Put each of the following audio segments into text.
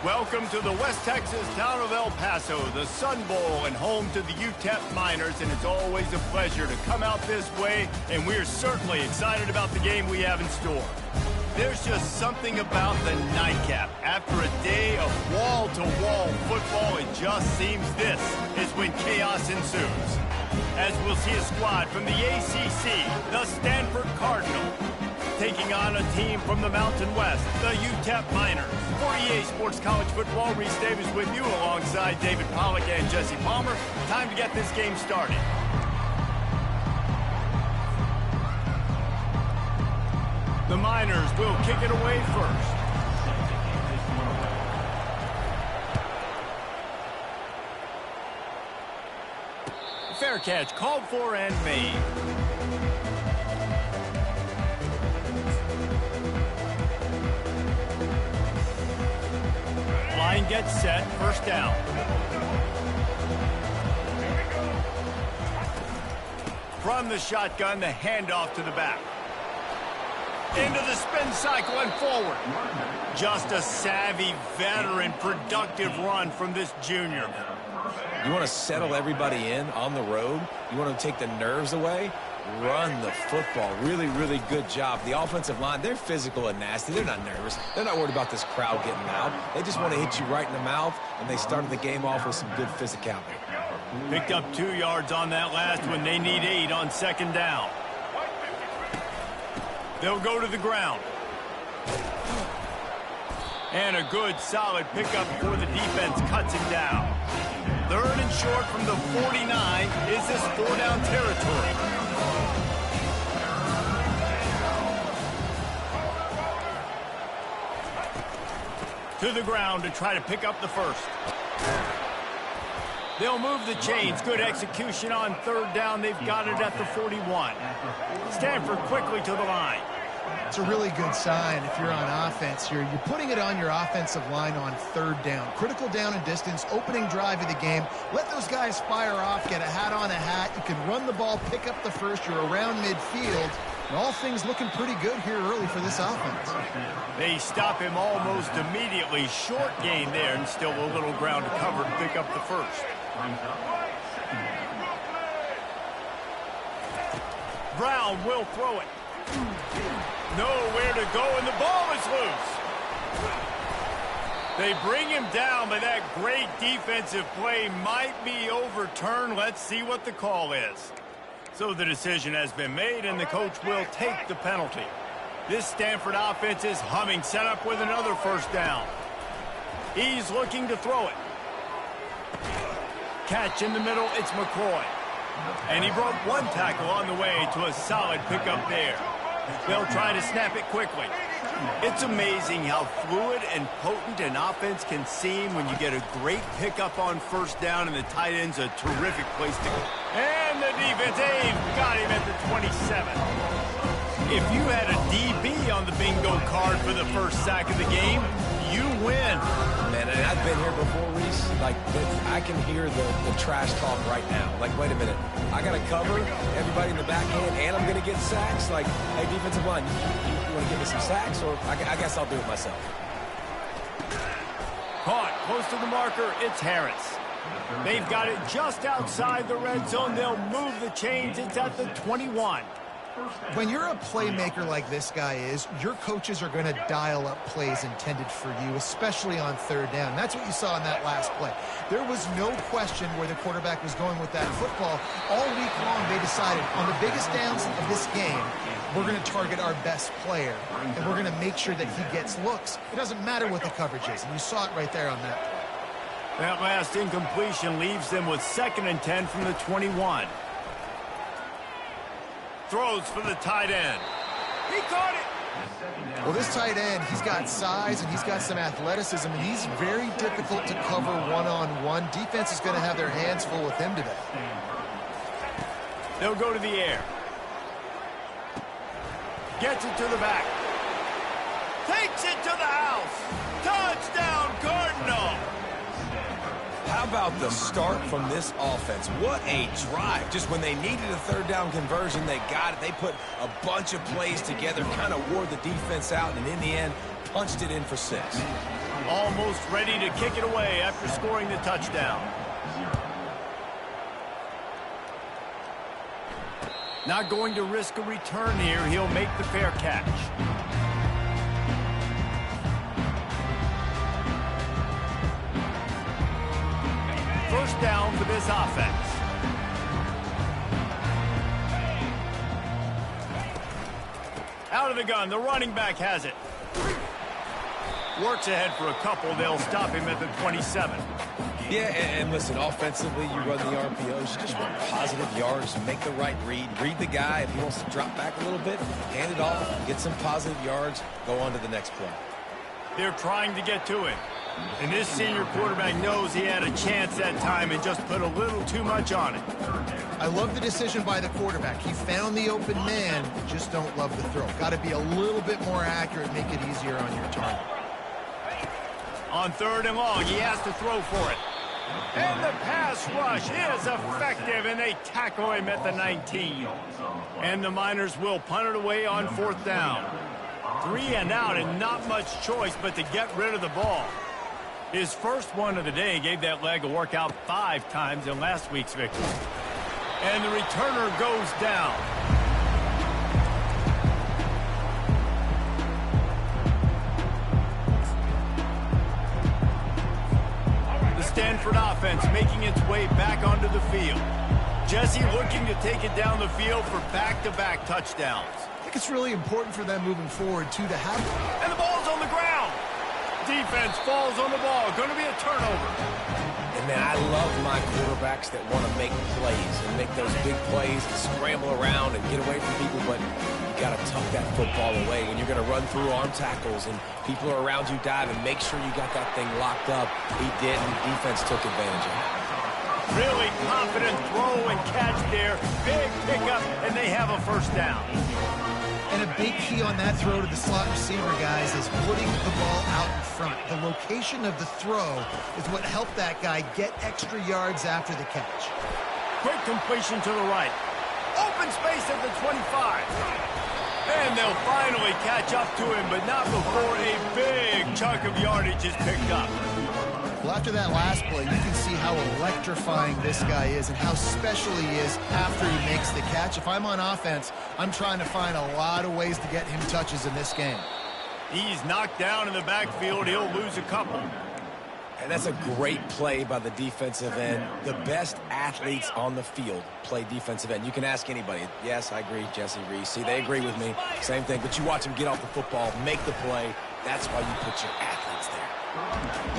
Welcome to the West Texas town of El Paso, the Sun Bowl and home to the UTEP Miners, and it's always a pleasure to come out this way, and we're certainly excited about the game we have in store. There's just something about the nightcap. After a day of wall-to-wall football, it just seems this is when chaos ensues. As we'll see a squad from the ACC, the Stanford Cardinal, taking on a team from the Mountain West, the UTEP Miners. For EA Sports College Football, Reese Davis with you alongside David Pollack and Jesse Palmer. Time to get this game started. The Miners will kick it away first. Fair catch called for and made. Line gets set, first down. From the shotgun, the handoff to the back. Into the spin cycle and forward. Just a savvy, veteran, productive run from this junior. You want to settle everybody in on the road? You want to take the nerves away? Run the football. Really, really good job. The offensive line, they're physical and nasty. They're not nervous. They're not worried about this crowd getting loud. They just want to hit you right in the mouth, and they started the game off with some good physicality. Picked up 2 yards on that last one. They need 8 on second down. They'll go to the ground. And a good, solid pickup before the defense cuts him down. 3rd and short from the 49. Is this 4-down territory? To the ground to try to pick up the first. They'll move the chains. Good execution on 3rd down. They've got it at the 41. Stanford quickly to the line. It's a really good sign if you're on offense here. You're putting it on your offensive line on 3rd down. Critical down and distance, opening drive of the game. Let those guys fire off, get a hat on a hat. You can run the ball, pick up the first. You're around midfield. And all things looking pretty good here early for this offense. They stop him almost immediately. Short gain there, and still a little ground to cover to pick up the first. Brown will throw it. Nowhere to go, and the ball is loose. They bring him down, but that great defensive play might be overturned. Let's see what the call is. So the decision has been made, and the coach will take the penalty. This Stanford offense is humming, set up with another first down. He's looking to throw it. Catch in the middle, it's McCoy. And he broke 1 tackle on the way to a solid pickup there. They'll try to snap it quickly. It's amazing how fluid and potent an offense can seem when you get a great pickup on first down, and the tight end's a terrific place to go. And the defense, they've got him at the 27. If you had a DB on the bingo card for the first sack of the game, you win. Man, and I've been here before, Reese. Like, I can hear the trash talk right now. Like, wait a minute. I got to cover everybody in the backhand, and I'm going to get sacks. Like, hey, defensive line, you want to give me some sacks? Or I guess I'll do it myself. Caught close to the marker. It's Harris. They've got it just outside the red zone. They'll move the chains. It's at the 21. When you're a playmaker like this guy is, your coaches are going to dial up plays intended for you, especially on 3rd down. That's what you saw in that last play. There was no question where the quarterback was going with that football. All week long, they decided on the biggest downs of this game, we're going to target our best player, and we're going to make sure that he gets looks. It doesn't matter what the coverage is, and you saw it right there on that. That last incompletion leaves them with 2nd and 10 from the 21. Throws for the tight end. He caught it. Well, this tight end, he's got size and he's got some athleticism, and he's very difficult to cover one-on-one. Defense is going to have their hands full with him today. They'll go to the air. Gets it to the back. Takes it to the house. Touchdown, Cardinal. How about the start from this offense? What a drive. Just when they needed a 3rd down conversion, they got it. They put a bunch of plays together, kind of wore the defense out, and in the end, punched it in for 6. Almost ready to kick it away after scoring the touchdown. Not going to risk a return here. He'll make the fair catch. First down for this offense. Out of the gun, the running back has it. Works ahead for a couple. They'll stop him at the 27. Yeah, and listen, offensively, you run the RPOs, you just run positive yards, make the right read the guy. If he wants to drop back a little bit, hand it off, get some positive yards, go on to the next play. They're trying to get to him. And this senior quarterback knows he had a chance that time and just put a little too much on it. I love the decision by the quarterback. He found the open man, just don't love the throw. Got to be a little bit more accurate, make it easier on your target. On 3rd and long, he has to throw for it. And the pass rush is effective, and they tackle him at the 19. And the Miners will punt it away on 4th down. 3 and out, and not much choice but to get rid of the ball. His first one of the day gave that leg a workout 5 times in last week's victory. And the returner goes down. The Stanford offense making its way back onto the field. Jesse looking to take it down the field for back-to-back touchdowns. I think it's really important for them moving forward, too, to have... And the ball's on the ground. Defense falls on the ball. Going to be a turnover. And, man, I love my quarterbacks that want to make plays and make those big plays and scramble around and get away from people, but you got to tuck that football away. When you're going to run through arm tackles and people are around you diving, make sure you got that thing locked up. He didn't. Defense took advantage of it. Really confident throw and catch there. Big pickup, and they have a first down. And a big key on that throw to the slot receiver, guys, is putting the ball out in front. The location of the throw is what helped that guy get extra yards after the catch. Quick completion to the right. Open space at the 25. And they'll finally catch up to him, but not before a big chunk of yardage is picked up. Well, after that last play, you can see how electrifying this guy is and how special he is after he makes the catch. If I'm on offense, I'm trying to find a lot of ways to get him touches in this game. He's knocked down in the backfield. He'll lose a couple. And that's a great play by the defensive end. The best athletes on the field play defensive end. You can ask anybody. Yes, I agree, Jesse Reese. See, they agree with me. Same thing. But you watch him get off the football, make the play. That's why you put your athletes there.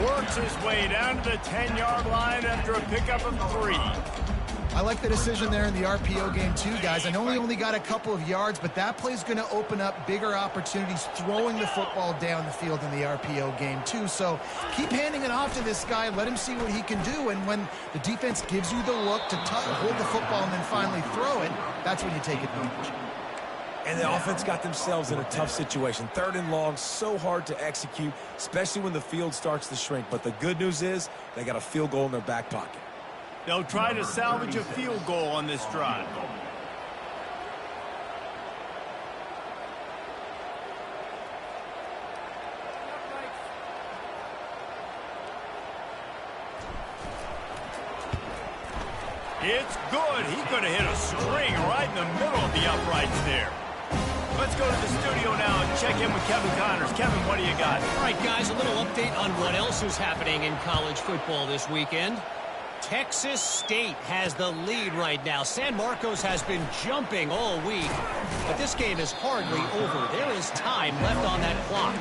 Works his way down to the 10-yard line after a pickup of 3. I like the decision there in the RPO game too, guys. I know he only got a couple of yards, but that play's going to open up bigger opportunities throwing the football down the field in the RPO game too. So keep handing it off to this guy. Let him see what he can do. And when the defense gives you the look to hold the football and then finally throw it, that's when you take advantage. And the offense got themselves in a tough situation. 3rd and long, so hard to execute, especially when the field starts to shrink. But the good news is they got a field goal in their back pocket. They'll try to salvage a field goal on this drive. It's good. He could have hit a string right in the middle of the uprights there. Let's go to the studio now and check in with Kevin Connors. Kevin, what do you got? All right, guys, a little update on what else is happening in college football this weekend. Texas State has the lead right now. San Marcos has been jumping all week, but this game is hardly over. There is time left on that clock.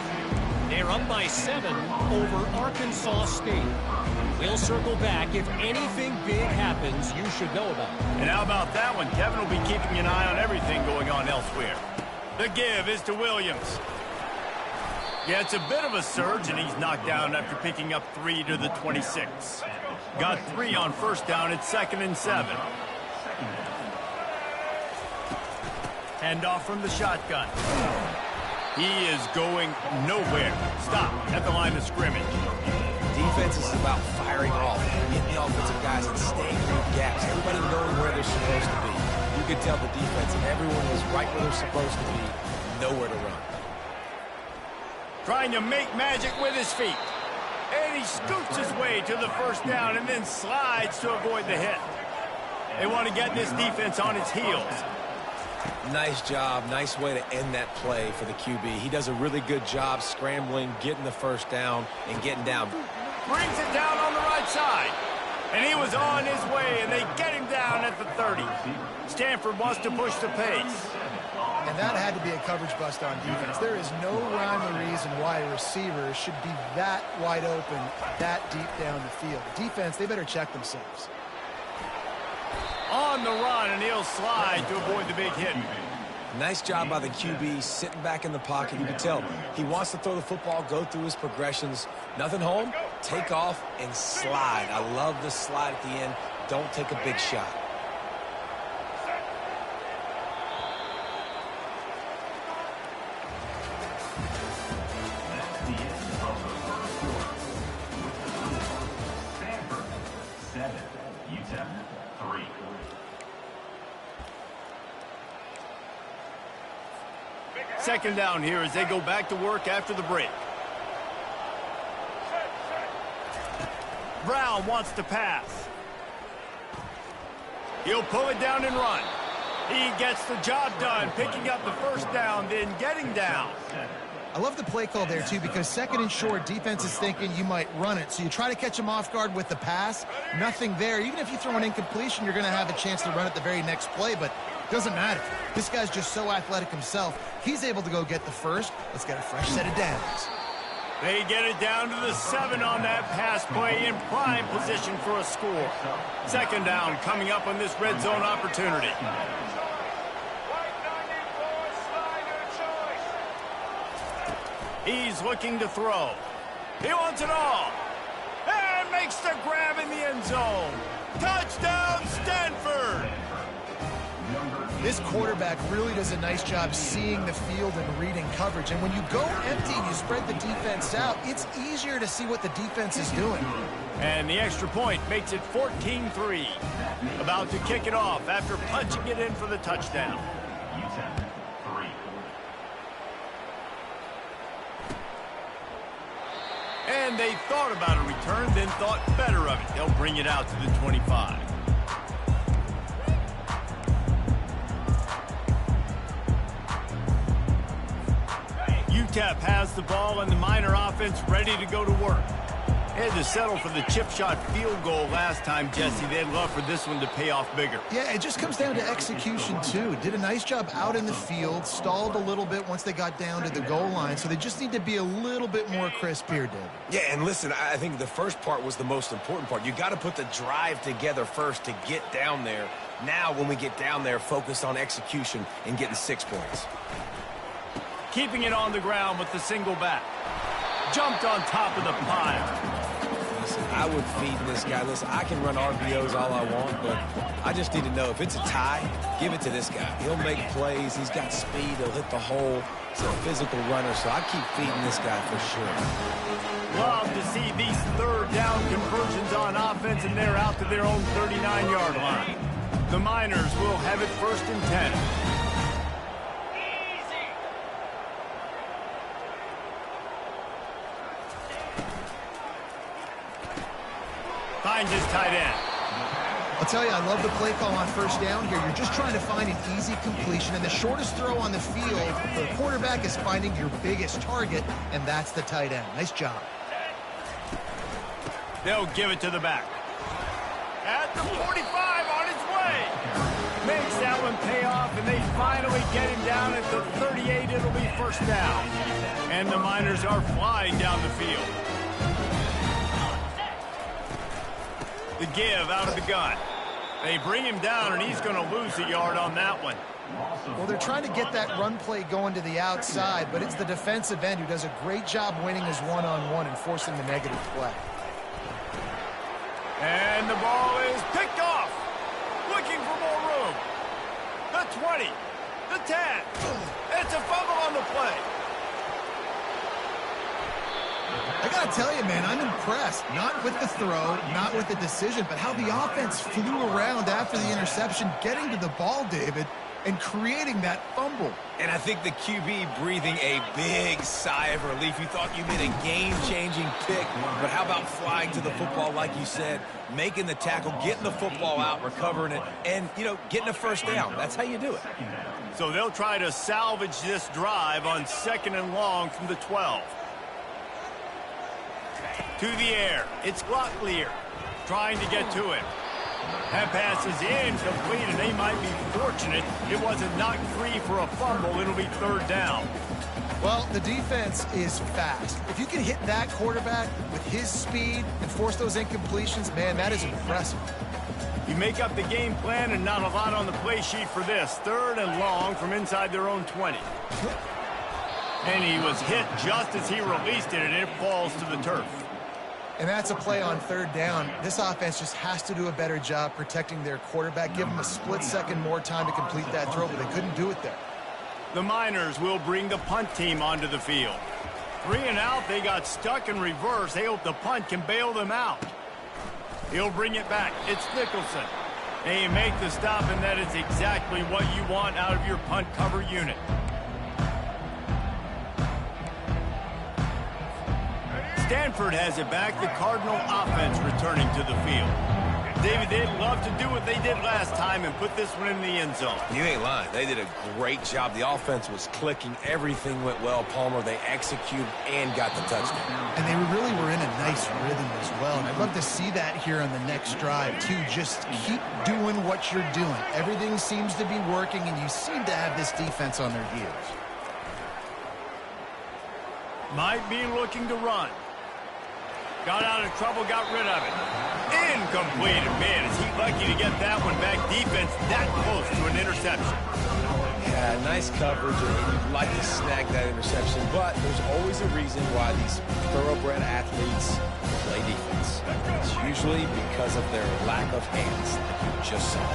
They're up by 7 over Arkansas State. We'll circle back. If anything big happens, you should know about it. And how about that one? Kevin will be keeping an eye on everything going on elsewhere. The give is to Williams. Yeah, it's a bit of a surge, and he's knocked down after picking up 3 to the 26. Got 3 on first down. It's 2nd and 7. Handoff from the shotgun. He is going nowhere. Stop at the line of scrimmage. Defense is about firing off, getting the offensive guys and staying through gaps. Everybody knowing where they're supposed to be. You could tell the defense and everyone was right where they're supposed to be. Nowhere to run. Trying to make magic with his feet. And he scoots his way to the first down and then slides to avoid the hit. They want to get this defense on its heels. Nice job. Nice way to end that play for the QB. He does a really good job scrambling, getting the first down, and getting down. Brings it down on the right side. And he was on his way, and they get him down at the 30. Stanford wants to push the pace. And that had to be a coverage bust on defense. There is no rhyme or reason why a receiver should be that wide open, that deep down the field. Defense, they better check themselves. On the run, and he'll slide to avoid the big hit. Nice job by the QB, sitting back in the pocket. You can tell he wants to throw the football, go through his progressions. Nothing home, take off, and slide. I love the slide at the end. Don't take a big shot. Stanford 7, UTEP 3. Second down here as they go back to work after the break. Brown wants to pass. He'll pull it down and run. He gets the job done, picking up the first down, then getting down. I love the play call there, too, because second and short, defense is thinking you might run it. So you try to catch him off guard with the pass. Nothing there. Even if you throw an incompletion, you're going to have a chance to run it the very next play, but it doesn't matter. This guy's just so athletic himself. He's able to go get the first. Let's get a fresh set of downs. They get it down to the 7 on that pass play in prime position for a score. Second down coming up on this red zone opportunity. He's looking to throw. He wants it all. And makes the grab in the end zone. Touchdown, Stanford! This quarterback really does a nice job seeing the field and reading coverage. And when you go empty and you spread the defense out, it's easier to see what the defense is doing. And the extra point makes it 14-3. About to kick it off after punching it in for the touchdown. And they thought about a return, then thought better of it. They'll bring it out to the 25. UTEP has the ball and the Miner offense ready to go to work. They had to settle for the chip shot field goal last time, Jesse. They'd love for this one to pay off bigger. Yeah, it just comes down to execution, too. Did a nice job out in the field, stalled a little bit once they got down to the goal line, so they just need to be a little bit more crisp here, David. Yeah, and listen, I think the first part was the most important part. You got to put the drive together first to get down there. Now, when we get down there, focus on execution and getting 6 points. Keeping it on the ground with the single back. Jumped on top of the pile. Listen, I would feed this guy. Listen, I can run RPOs all I want, but I just need to know if it's a tie, give it to this guy. He'll make plays. He's got speed. He'll hit the hole. He's a physical runner, so I keep feeding this guy for sure. Love to see these third down conversions on offense, and they're out to their own 39-yard line. The Miners will have it 1st and 10. Finds his tight end. I'll tell you, I love the play call on first down here. You're just trying to find an easy completion, and the shortest throw on the field, the quarterback is finding your biggest target, and that's the tight end. Nice job. They'll give it to the back. At the 45 on his way. Makes that one pay off, and they finally get him down at the 38. It'll be 1st down. And the Miners are flying down the field. The give out of the gun. They bring him down, and he's going to lose a yard on that one. Well, they're trying to get that run play going to the outside, but it's the defensive end who does a great job winning his one-on-one and forcing the negative play. And the ball is picked off. Looking for more room. The 20. The 10. It's a fumble on the play. I got to tell you, man, I'm impressed. Not with the throw, not with the decision, but how the offense flew around after the interception, getting to the ball, David. and creating that fumble. And I think the QB breathing a big sigh of relief. You thought you made a game-changing pick, but how about flying to the football like you said, making the tackle, getting the football out, recovering it, and, you know, getting a first down. That's how you do it. So they'll try to salvage this drive on 2nd and long from the 12. To the air. It's Locklear trying to get to him. That pass is incomplete, and they might be fortunate it wasn't knocked free for a fumble. It'll be 3rd down. Well, the defense is fast. If you can hit that quarterback with his speed and force those incompletions, man, that is impressive. You make up the game plan and not a lot on the play sheet for this. 3rd and long from inside their own 20. And he was hit just as he released it, and it falls to the turf. And that's a play on 3rd down. This offense just has to do a better job protecting their quarterback. Give them a split second more time to complete that throw, but they couldn't do it there. The Miners will bring the punt team onto the field. 3 and out, they got stuck in reverse. They hope the punt can bail them out. He'll bring it back. It's Nicholson. They make the stop, and that is exactly what you want out of your punt cover unit. Stanford has it back. The Cardinal offense returning to the field. David, they'd love to do what they did last time and put this one in the end zone. You ain't lying. They did a great job. The offense was clicking. Everything went well, Palmer. They executed and got the touchdown. And they really were in a nice rhythm as well. And I'd love to see that here on the next drive, too. Just keep doing what you're doing. Everything seems to be working, and you seem to have this defense on their heels. Might be looking to run. Got out of trouble, got rid of it. Incomplete. Man, is he lucky to get that one back. Defense that close to an interception. Yeah, nice coverage, and you'd like to snag that interception, but there's always a reason why these thoroughbred athletes play defense. It's usually because of their lack of hands, like you just saw.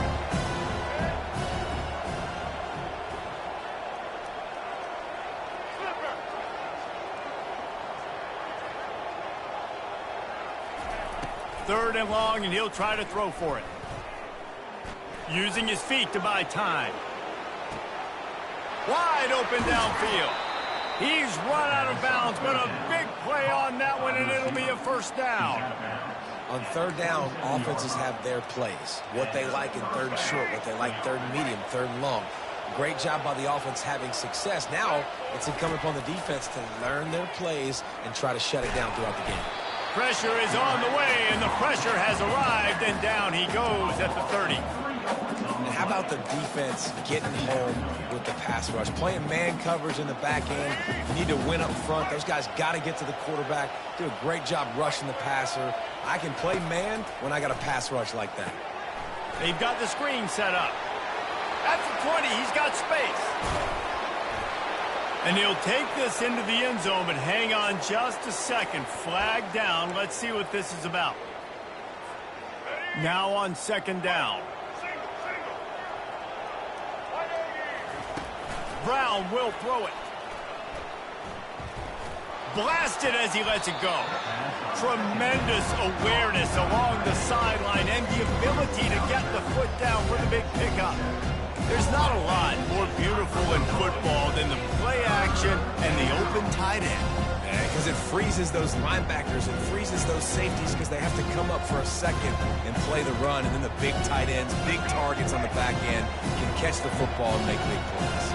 Third and long, and he'll try to throw for it. Using his feet to buy time. Wide open downfield. He's run out of bounds, but a big play on that one, and it'll be a first down. On 3rd down, offenses have their plays. What they like in 3rd and short, what they like 3rd and medium, 3rd and long. Great job by the offense having success. Now, it's incumbent upon the defense to learn their plays and try to shut it down throughout the game. Pressure is on the way, and the pressure has arrived, and down he goes at the 30. And how about the defense getting home with the pass rush? Playing man coverage in the back end. You need to win up front. Those guys got to get to the quarterback. Do a great job rushing the passer. I can play man when I got a pass rush like that. They've got the screen set up. At the 20, he's got space. And he'll take this into the end zone, but hang on just a second. Flag down. Let's see what this is about. Now on 2nd down. Brown will throw it. Blasted as he lets it go. Tremendous awareness along the sideline and the ability to get the foot down for the big pickup. There's not a lot more beautiful in football than the play action and the open tight end. Because it freezes those linebackers, it freezes those safeties because they have to come up for a second and play the run, and then the big tight ends, big targets on the back end can catch the football and make big plays.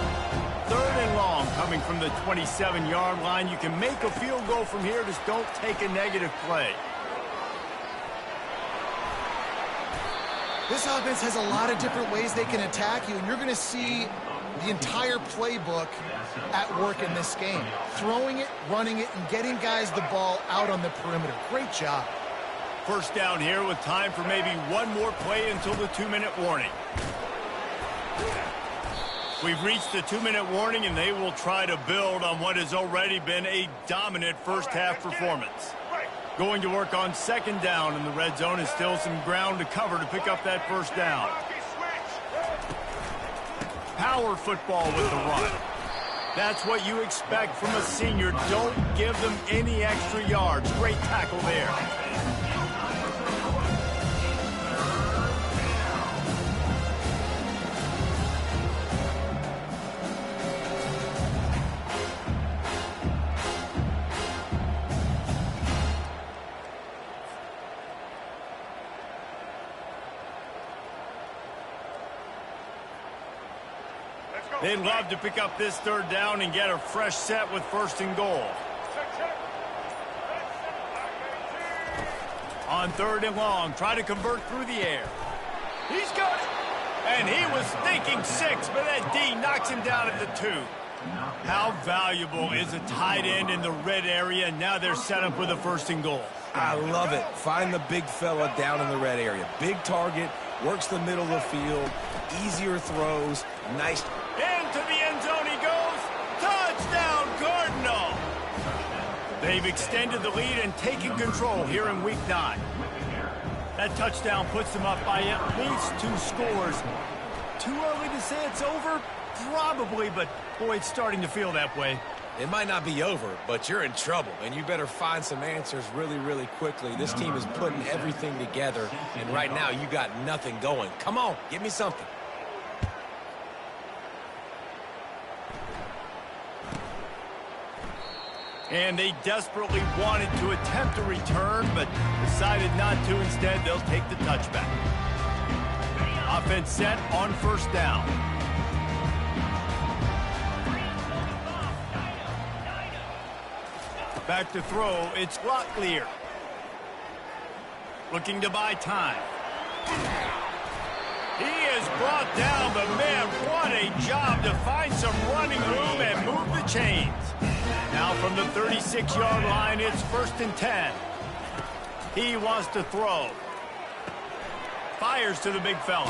3rd and long coming from the 27-yard line. You can make a field goal from here, just don't take a negative play. This offense has a lot of different ways they can attack you, and you're going to see the entire playbook at work in this game. Throwing it, running it, and getting guys the ball out on the perimeter. Great job. First down here with time for maybe one more play until the 2-minute warning. We've reached the 2-minute warning, and they will try to build on what has already been a dominant first-half performance. Going to work on 2nd down in the red zone, and still some ground to cover to pick up that first down. Power football with the run. That's what you expect from a senior. Don't give them any extra yards. Great tackle there. They'd love to pick up this third down and get a fresh set with 1st and goal. On 3rd and long, try to convert through the air. He's got it. And he was thinking 6, but that D knocks him down at the 2. How valuable is a tight end in the red area? Now they're set up with a 1st and goal. I love it. Find the big fella down in the red area. Big target, works the middle of the field, easier throws, nice. Into the end zone he goes. Touchdown, Cardinal. They've extended the lead and taken control here in Week 9. That touchdown puts them up by at least 2 scores. Too early to say it's over? Probably, but boy, it's starting to feel that way. It might not be over, but you're in trouble, and you better find some answers really, really quickly. This team is putting everything together, and right now you got nothing going. Come on, give me something. And they desperately wanted to attempt a return, but decided not to. Instead, they'll take the touchback. Offense set on 1st down. Back to throw, it's Locklear. Looking to buy time. He has brought down the man. What a job to find some running room and move the chains. Now from the 36-yard line, it's 1st and 10. He wants to throw. Fires to the big fella.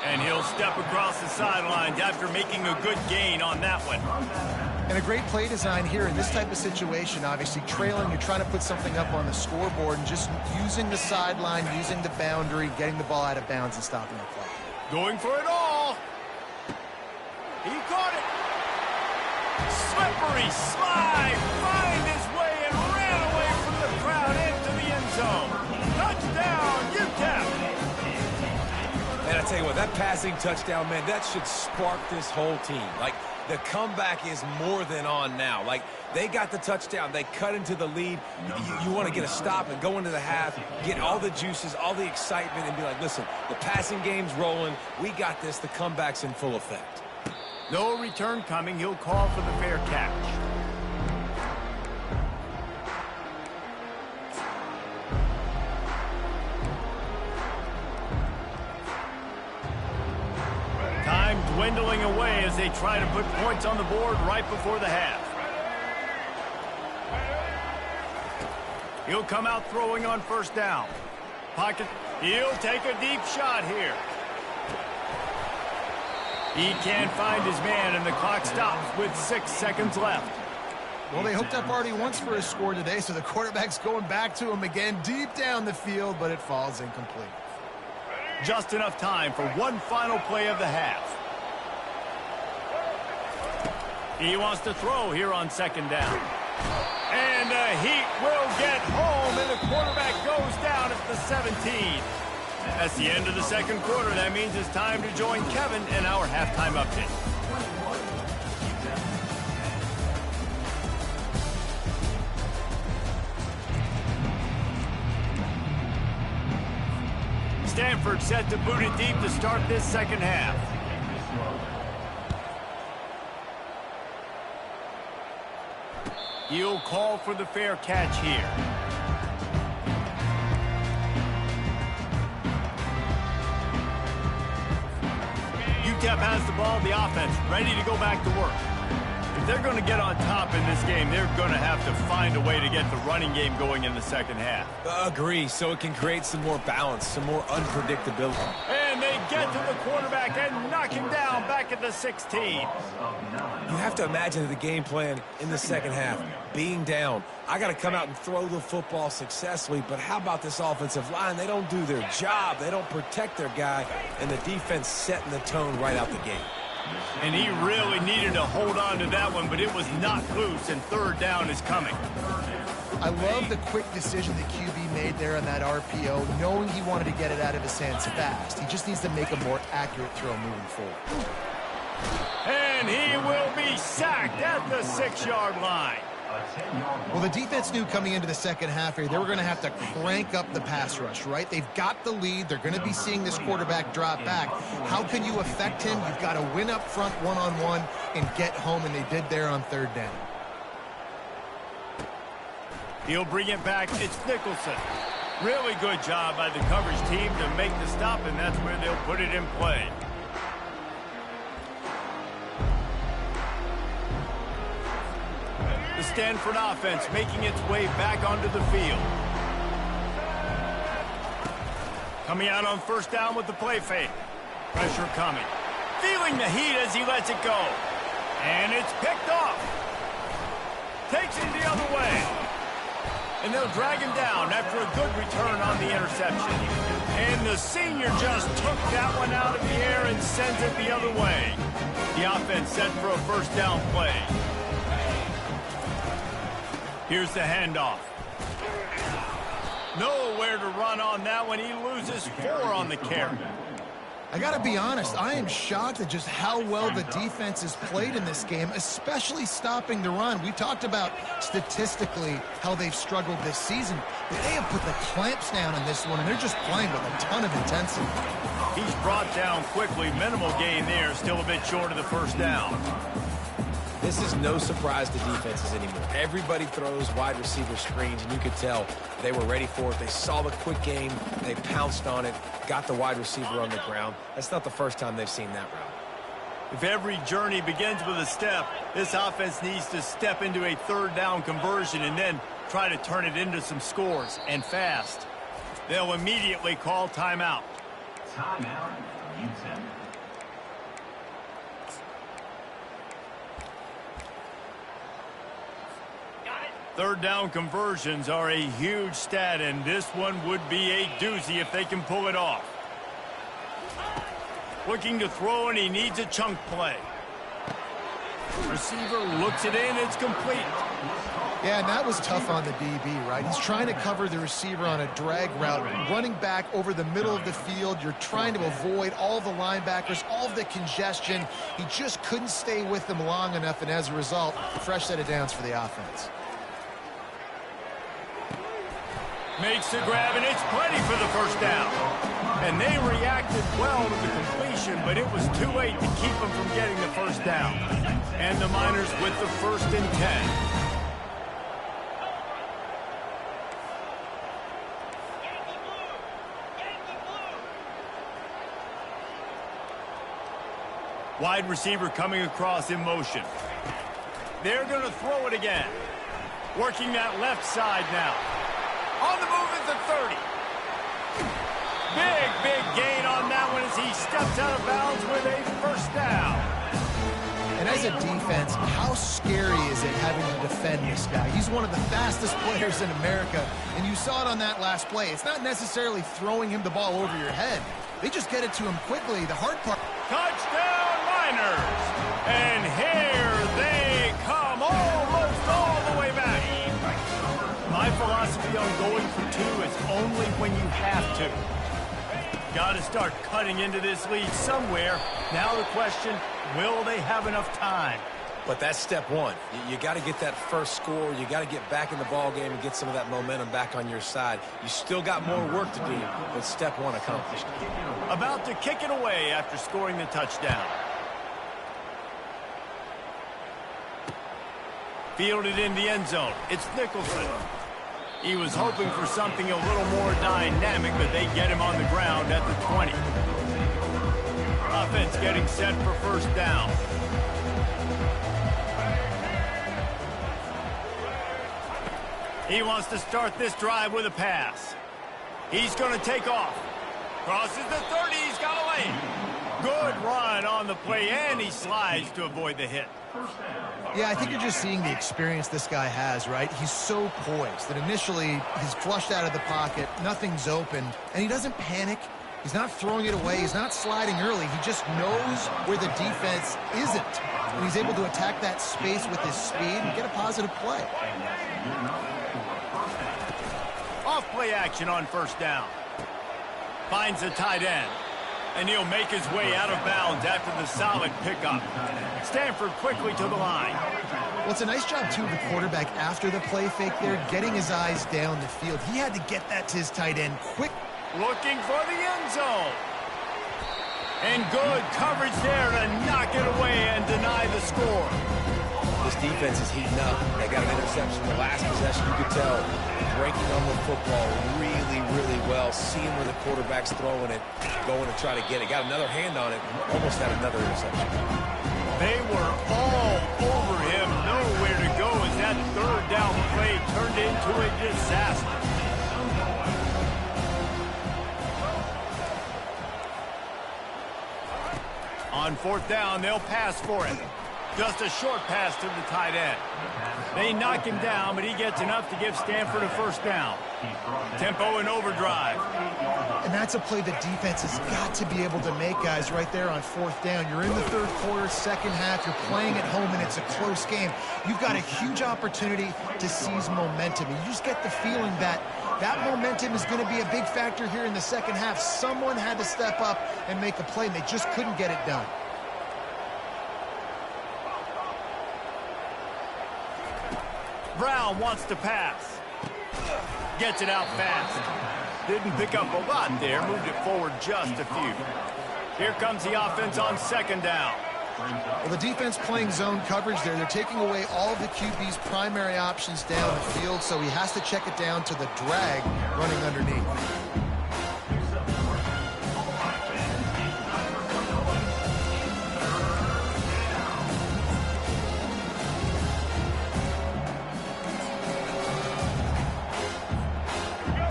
And he'll step across the sidelines after making a good gain on that one. And a great play design here in this type of situation. Obviously trailing, you're trying to put something up on the scoreboard and just using the sideline, using the boundary, getting the ball out of bounds and stopping the play. Going for it all. He caught it. Slippery slide. Find his way and ran away from the crowd into the end zone. Touchdown, UTEP. Man, I tell you what, that passing touchdown, man, that should spark this whole team. Like, the comeback is more than on now. Like, they got the touchdown. They cut into the lead. You want to get a stop and go into the half, get all the juices, all the excitement, and be like, listen, the passing game's rolling. We got this. The comeback's in full effect. No return coming. He'll call for the fair catch. Time dwindling away as they try to put points on the board right before the half. He'll come out throwing on 1st down. Pocket. He'll take a deep shot here. He can't find his man, and the clock stops with 6 seconds left. Well, they hooked up already once for a score today, so the quarterback's going back to him again deep down the field, but it falls incomplete. Just enough time for one final play of the half. He wants to throw here on 2nd down. And the Heat will get home, and the quarterback goes down at the 17. That's the end of the 2nd quarter. That means it's time to join Kevin in our halftime update. Stanford set to boot it deep to start this 2nd half. He'll call for the fair catch here. UTEP has the ball, the offense ready to go back to work. If they're going to get on top in this game, they're going to have to find a way to get the running game going in the 2nd half. Agree, so it can create some more balance, some more unpredictability. And they get to the quarterback and knock him down back at the 16. You have to imagine the game plan in the 2nd half. Being down, I got to come out and throw the football successfully, but how about this offensive line? They don't do their job. They don't protect their guy, and the defense setting the tone right out the gate. And he really needed to hold on to that one, but it was not loose, and 3rd down is coming. I love the quick decision the QB made there on that RPO, knowing he wanted to get it out of his hands fast. He just needs to make a more accurate throw moving forward. And he will be sacked at the 6-yard line. A 10-yard Well, the defense knew coming into the second half here, they were going to have to crank up the pass rush, right? They've got the lead. They're going to be seeing this quarterback drop back. How can you affect him? You've got to win up front one-on-one and get home, and they did there on third down. He'll bring it back. It's Nicholson. Really good job by the coverage team to make the stop, and that's where they'll put it in play. The Stanford offense making its way back onto the field. Coming out on first down with the play fake. Pressure coming. Feeling the heat as he lets it go. And it's picked off. Takes it the other way. And they'll drag him down after a good return on the interception. And the senior just took that one out of the air and sends it the other way. The offense set for a first down play. Here's the handoff. Nowhere to run on that one. He loses 4 on the carry. I got to be honest, I am shocked at just how well the defense has played in this game, especially stopping the run. We talked about statistically how they've struggled this season, but they have put the clamps down in this one, and they're just playing with a ton of intensity. He's brought down quickly. Minimal gain there. Still a bit short of the first down. This is no surprise to defenses anymore. Everybody throws wide receiver screens, and you could tell they were ready for it. They saw the quick game. They pounced on it, got the wide receiver on the ground. That's not the first time they've seen that route. If every journey begins with a step, this offense needs to step into a third down conversion and then try to turn it into some scores, and fast. They'll immediately call timeout. Timeout, UTEP. Third down conversions are a huge stat, and this one would be a doozy if they can pull it off. Looking to throw, and he needs a chunk play. Receiver looks it in. It's complete. Yeah, and that was tough on the DB, right? He's trying to cover the receiver on a drag route, running back over the middle of the field. You're trying to avoid all the linebackers, all of the congestion. He just couldn't stay with them long enough, and as a result, fresh set of downs for the offense. Makes the grab, and it's plenty for the first down. And they reacted well to the completion, but it was too late to keep them from getting the first down. And the Miners with the 1st and 10. Wide receiver coming across in motion. They're going to throw it again. Working that left side now. On the move is the 30. Big gain on that one as he steps out of bounds with a first down. And as a defense, how scary is it having to defend this guy? He's one of the fastest players in America, and you saw it on that last play. It's not necessarily throwing him the ball over your head. They just get it to him quickly. The hard part... Touchdown, Miners! And here they come, almost all the way back. My philosophy on going for 2 is only when you have to. Got to start cutting into this lead somewhere. Now the question, will they have enough time? But that's step one. You got to get that first score. You got to get back in the ball game and get some of that momentum back on your side. You still got more work to do, but step 1 accomplished. About to kick it away after scoring the touchdown. Fielded in the end zone. It's Nicholson. He was hoping for something a little more dynamic, but they get him on the ground at the 20. Offense getting set for first down. He wants to start this drive with a pass. He's going to take off. Crosses the 30. He's got a lane. Good run on the play, and he slides to avoid the hit. Yeah, I think you're just seeing the experience this guy has, right? He's so poised that initially he's flushed out of the pocket, nothing's open, and he doesn't panic. He's not throwing it away. He's not sliding early. He just knows where the defense isn't, and he's able to attack that space with his speed and get a positive play. Off play action on first down. Finds the tight end. And he'll make his way out of bounds after the solid pickup. Stanford quickly to the line. Well, it's a nice job, too, of the quarterback after the play fake there, getting his eyes down the field. He had to get that to his tight end quick. Looking for the end zone. And good coverage there to knock it away and deny the score. This defense is heating up. They got an interception the last possession. You could tell breaking on the football really, really well. Seeing where the quarterback's throwing it, going to try to get it. Got another hand on it. Almost had another interception. They were all over him. Nowhere to go as that third down play turned into a disaster. On fourth down, they'll pass for it. Just a short pass to the tight end. They knock him down, but he gets enough to give Stanford a first down. Tempo and overdrive. And that's a play the defense has got to be able to make, guys, right there on fourth down. You're in the third quarter, second half. You're playing at home, and it's a close game. You've got a huge opportunity to seize momentum. And you just get the feeling that that momentum is going to be a big factor here in the second half. Someone had to step up and make a play, and they just couldn't get it done. Brown wants to pass. Gets it out fast. Didn't pick up a lot there. Moved it forward just a few. Here comes the offense on second down. Well, the defense playing zone coverage there. They're taking away all of the QB's primary options down the field, so he has to check it down to the drag running underneath.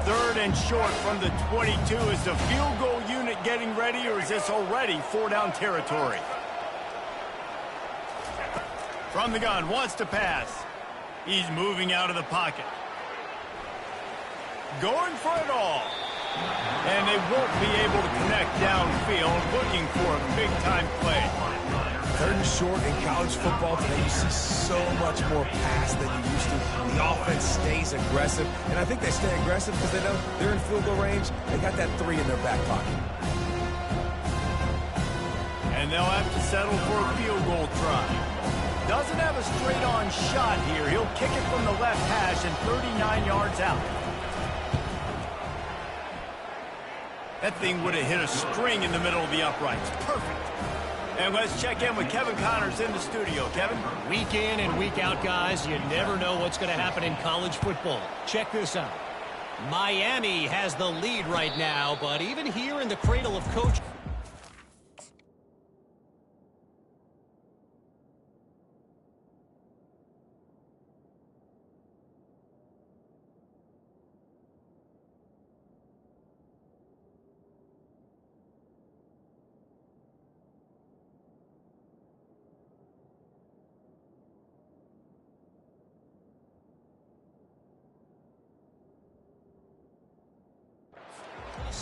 Third and short from the 22. Is the field goal unit getting ready, or is this already four-down territory? From the gun, wants to pass. He's moving out of the pocket. Going for it all. And they won't be able to connect downfield, looking for a big-time play. Third and short in college football today, you see so much more pass than you used to. The offense stays aggressive, and I think they stay aggressive because they know they're in field goal range. They got that 3 in their back pocket. And they'll have to settle for a field goal try. Doesn't have a straight-on shot here. He'll kick it from the left hash and 39 yards out. That thing would have hit a string in the middle of the uprights. Perfect. And let's check in with Kevin Connors in the studio. Kevin? Week in and week out, guys, you never know what's going to happen in college football. Check this out. Miami has the lead right now, but even here in the cradle of Coach...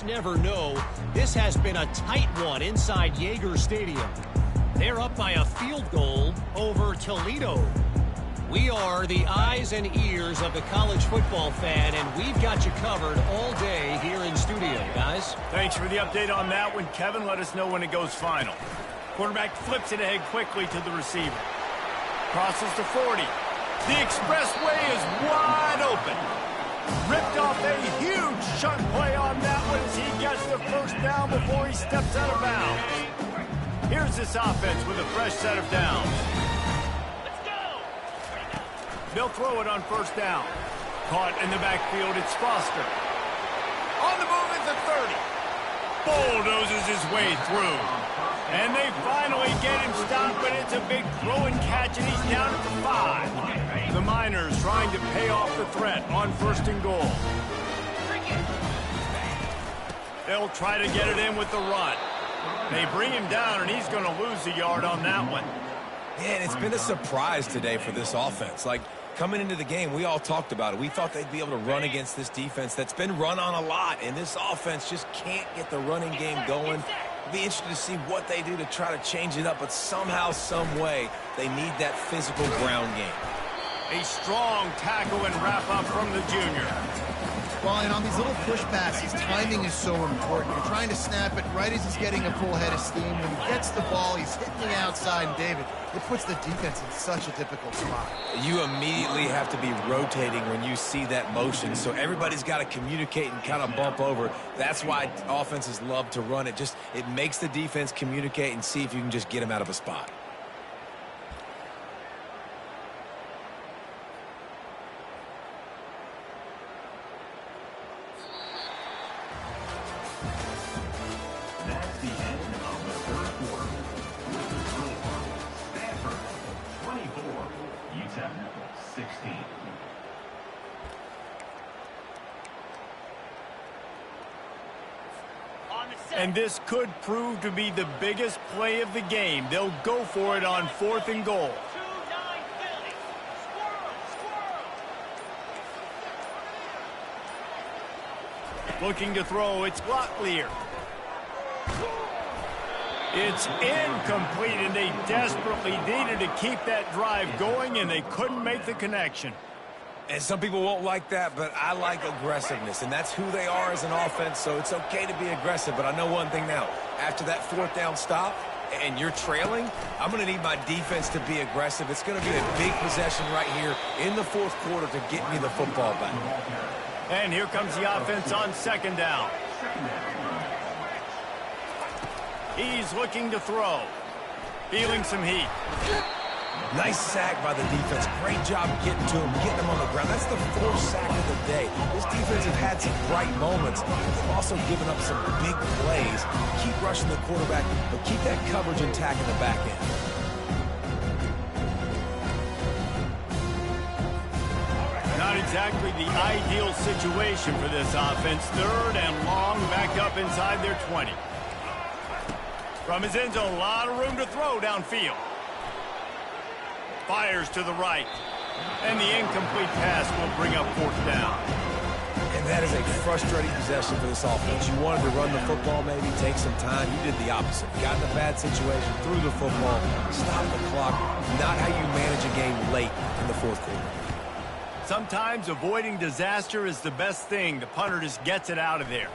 Never know. This has been a tight one inside Yager Stadium. They're up by a field goal over Toledo. We are the eyes and ears of the college football fan, and we've got you covered all day here in studio, guys. Thanks for the update on that one, Kevin. Let us know when it goes final. Quarterback flips it ahead quickly to the receiver. Crosses to 40. The expressway is wide open. Ripped off a huge chunk play on that one as he gets the first down before he steps out of bounds. Here's this offense with a fresh set of downs. Let's go! They'll throw it on first down. Caught in the backfield, it's Foster. On the move at the 30. Bulldozes his way through. And they finally get him stopped, but it's a big throw and catch, and he's down at the 5. The Miners trying to pay off the threat on first and goal. They'll try to get it in with the run. They bring him down, and he's going to lose a yard on that one. Man, it's been a surprise today for this offense. Like, coming into the game, we all talked about it. We thought they'd be able to run against this defense that's been run on a lot, and this offense just can't get the running game going. Be interested to see what they do to try to change it up, but somehow, some way, they need that physical ground game. A strong tackle and wrap-up from the junior. Well, and on these little push passes, timing is so important. You're trying to snap it right as he's getting a full head of steam. When he gets the ball, he's hitting the outside, and David, it puts the defense in such a difficult spot. You immediately have to be rotating when you see that motion, so everybody's got to communicate and kind of bump over. That's why offenses love to run it. It makes the defense communicate and see if you can just get him out of a spot. That's the end of the third quarter. With the score, Stanford 24, UTEP 16. And this could prove to be the biggest play of the game. They'll go for it on 4th and goal. Looking to throw, it's Locklear. It's incomplete, and they desperately needed to keep that drive going, and they couldn't make the connection. And some people won't like that, but I like aggressiveness, and that's who they are as an offense, so it's okay to be aggressive. But I know one thing now. After that 4th down stop and you're trailing, I'm going to need my defense to be aggressive. It's going to be a big possession right here in the 4th quarter to get me the football back. And here comes the offense on 2nd down. He's looking to throw. Feeling some heat. Nice sack by the defense. Great job getting to him, getting him on the ground. That's the 4th sack of the day. This defense has had some bright moments. They've also given up some big plays. Keep rushing the quarterback, but keep that coverage intact in the back end. Not exactly the ideal situation for this offense. 3rd and long, back up inside their 20. From his end zone, a lot of room to throw downfield. Fires to the right. And the incomplete pass will bring up 4th down. And that is a frustrating possession for this offense. You wanted to run the football, maybe take some time. You did the opposite. Got in a bad situation, threw the football, stopped the clock. Not how you manage a game late in the 4th quarter. Sometimes avoiding disaster is the best thing. The punter just gets it out of there.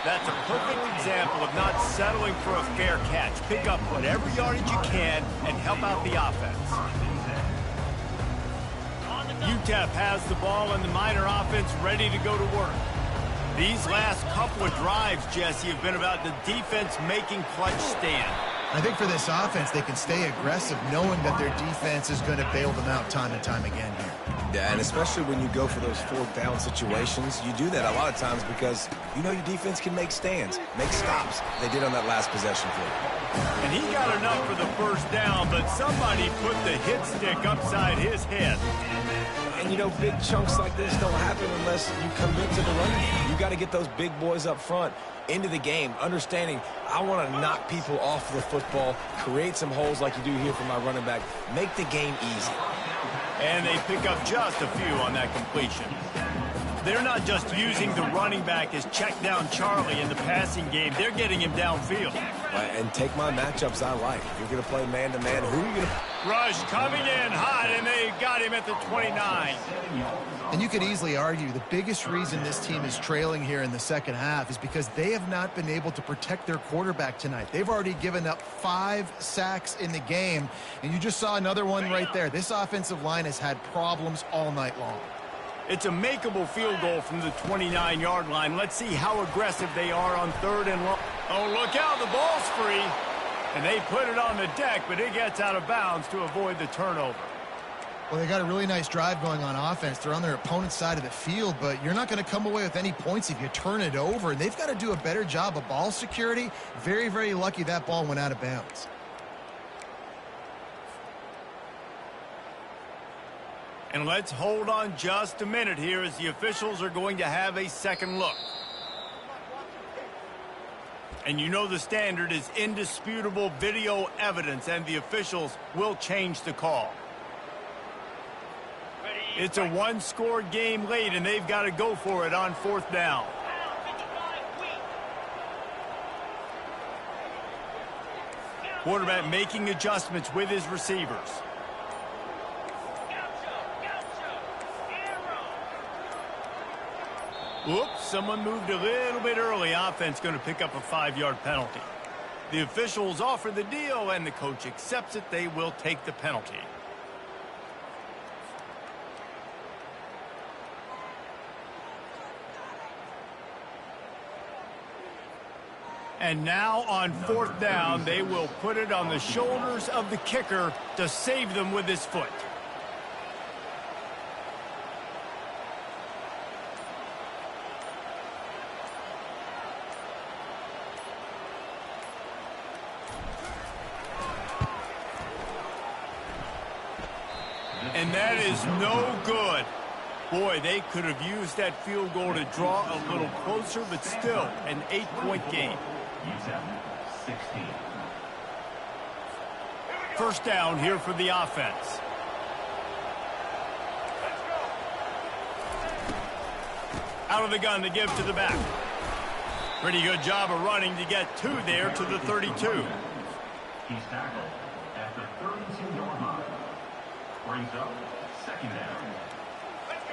That's a perfect example of not settling for a fair catch. Pick up whatever yardage you can and help out the offense. UTEP has the ball and the Miner offense ready to go to work. These last couple of drives, Jesse, have been about the defense making clutch stand. I think for this offense, they can stay aggressive knowing that their defense is going to bail them out time and time again here. Yeah, and especially when you go for those 4th down situations, you do that a lot of times because you know your defense can make stands, make stops. They did on that last possession for you. And he got enough for the 1st down, but somebody put the hit stick upside his head. And, you know, big chunks like this don't happen unless you commit to the running game. You got to get those big boys up front into the game, understanding I want to knock people off the football, create some holes like you do here for my running back, make the game easy. And they pick up just a few on that completion. They're not just using the running back as check down Charlie in the passing game. They're getting him downfield. And take my matchups I like. If you're going to play man-to-man, who are you going to... Rush coming in hot, and they got him at the 29. And you could easily argue the biggest reason this team is trailing here in the 2nd half is because they have not been able to protect their quarterback tonight. They've already given up 5 sacks in the game, and you just saw another one right there. This offensive line has had problems all night long. It's a makeable field goal from the 29-yard line. Let's see how aggressive they are on 3rd and long. Oh, look out, the ball's free. And they put it on the deck, but it gets out of bounds to avoid the turnover. Well, they got a really nice drive going on offense. They're on their opponent's side of the field, but you're not going to come away with any points if you turn it over. And they've got to do a better job of ball security. Very, very lucky that ball went out of bounds. And let's hold on just a minute here as the officials are going to have a second look. And you know the standard is indisputable video evidence, and the officials will change the call. It's a one-score game late, and they've got to go for it on 4th down. Quarterback making adjustments with his receivers. Oops, someone moved a little bit early. Offense going to pick up a 5-yard penalty. The officials offer the deal, and the coach accepts it. They will take the penalty. And now on 4th down, they will put it on the shoulders of the kicker to save them with his foot. And that is no good. Boy, they could have used that field goal to draw a little closer, but still an 8-point game. UTEP 16. First down here for the offense. Out of the gun to give to the back. Pretty good job of running to get 2 there to the 32. He's tackled at the 32-yard line. Brings up 2nd down.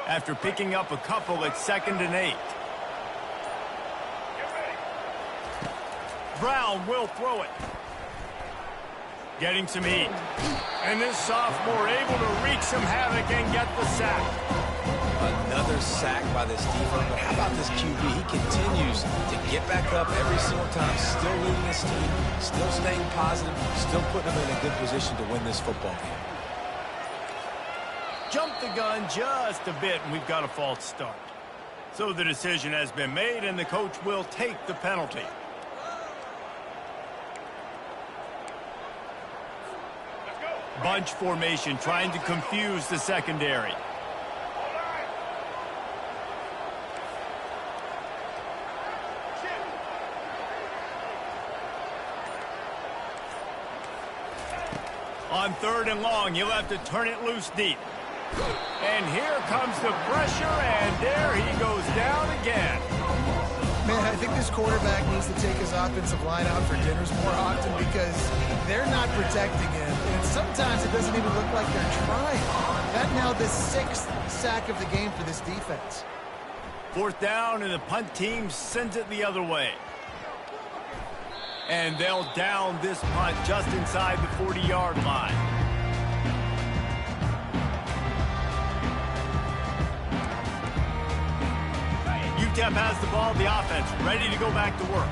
After picking up a couple at 2nd and 8. Brown will throw it. Getting some heat. And this sophomore able to wreak some havoc and get the sack. Another sack by this defense, but how about this QB? He continues to get back up every single time, still leading his team, still staying positive, still putting them in a good position to win this football game. Jumped the gun just a bit, and we've got a false start. So the decision has been made, and the coach will take the penalty. Bunch formation trying to confuse the secondary. On 3rd and long, you'll have to turn it loose deep. And here comes the pressure, and there he goes down again. Man, I think this quarterback needs to take his offensive line out for dinners more often because they're not protecting him. And sometimes it doesn't even look like they're trying. That now the 6th sack of the game for this defense. 4th down, and the punt team sends it the other way. And they'll down this punt just inside the 40-yard line. UTEP has the ball, the offense ready to go back to work.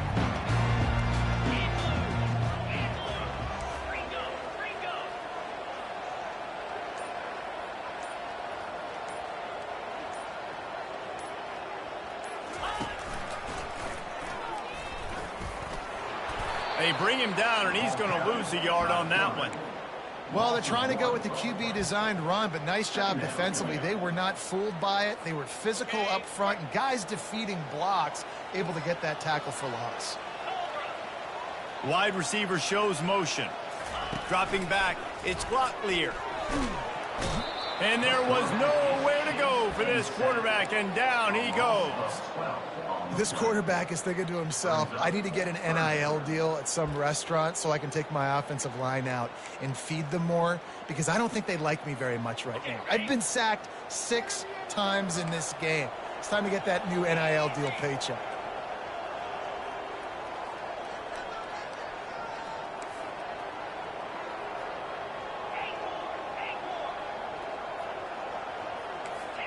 They bring him down, and he's going to lose a yard on that one. Well, they're trying to go with the QB-designed run, but nice job defensively. They were not fooled by it. They were physical up front, and guys defeating blocks, able to get that tackle for loss. Wide receiver shows motion. Dropping back, it's Glocklear. And there was nowhere to go for this quarterback, and down he goes. This quarterback is thinking to himself, I need to get an NIL deal at some restaurant so I can take my offensive line out and feed them more, because I don't think they like me very much right now. I've been sacked 6 times in this game. It's time to get that new NIL deal paycheck.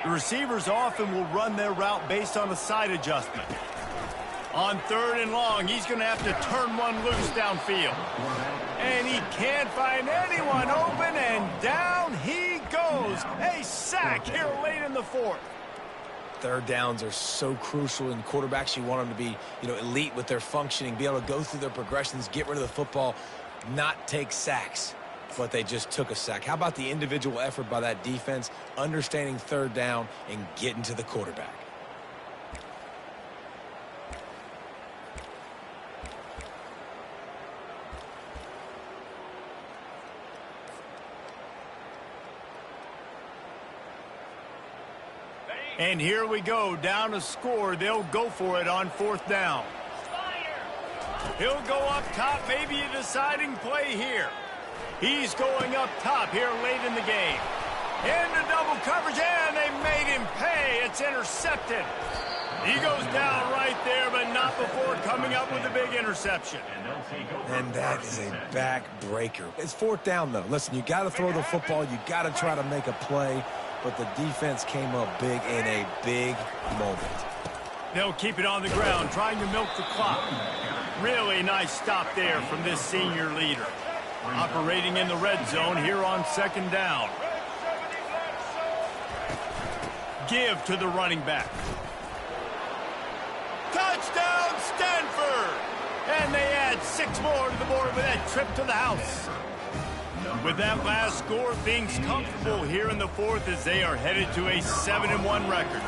The receivers often will run their route based on a side adjustment. On 3rd and long, he's going to have to turn one loose downfield. And he can't find anyone open, and down he goes. A sack here late in the 4th. 3rd downs are so crucial, and quarterbacks, you want them to be, elite with their functioning, be able to go through their progressions, get rid of the football, not take sacks. But they just took a sack. How about the individual effort by that defense, understanding 3rd down and getting to the quarterback? And here we go, down a score. They'll go for it on 4th down. He'll go up top, maybe a deciding play here. He's going up top here late in the game. Into double coverage, and they made him pay. It's intercepted. He goes down right there, but not before coming up with a big interception. And that is a back-breaker. It's fourth down, though. Listen, you got to throw the football. You got to try to make a play. But the defense came up big in a big moment. They'll keep it on the ground, trying to milk the clock. Really nice stop there from this senior leader. Operating in the red zone here on second down. Give to the running back. Touchdown, Stanford! And they add 6 more to the board with that trip to the house. With that last score, things comfortable here in the fourth as they are headed to a 7-1 record.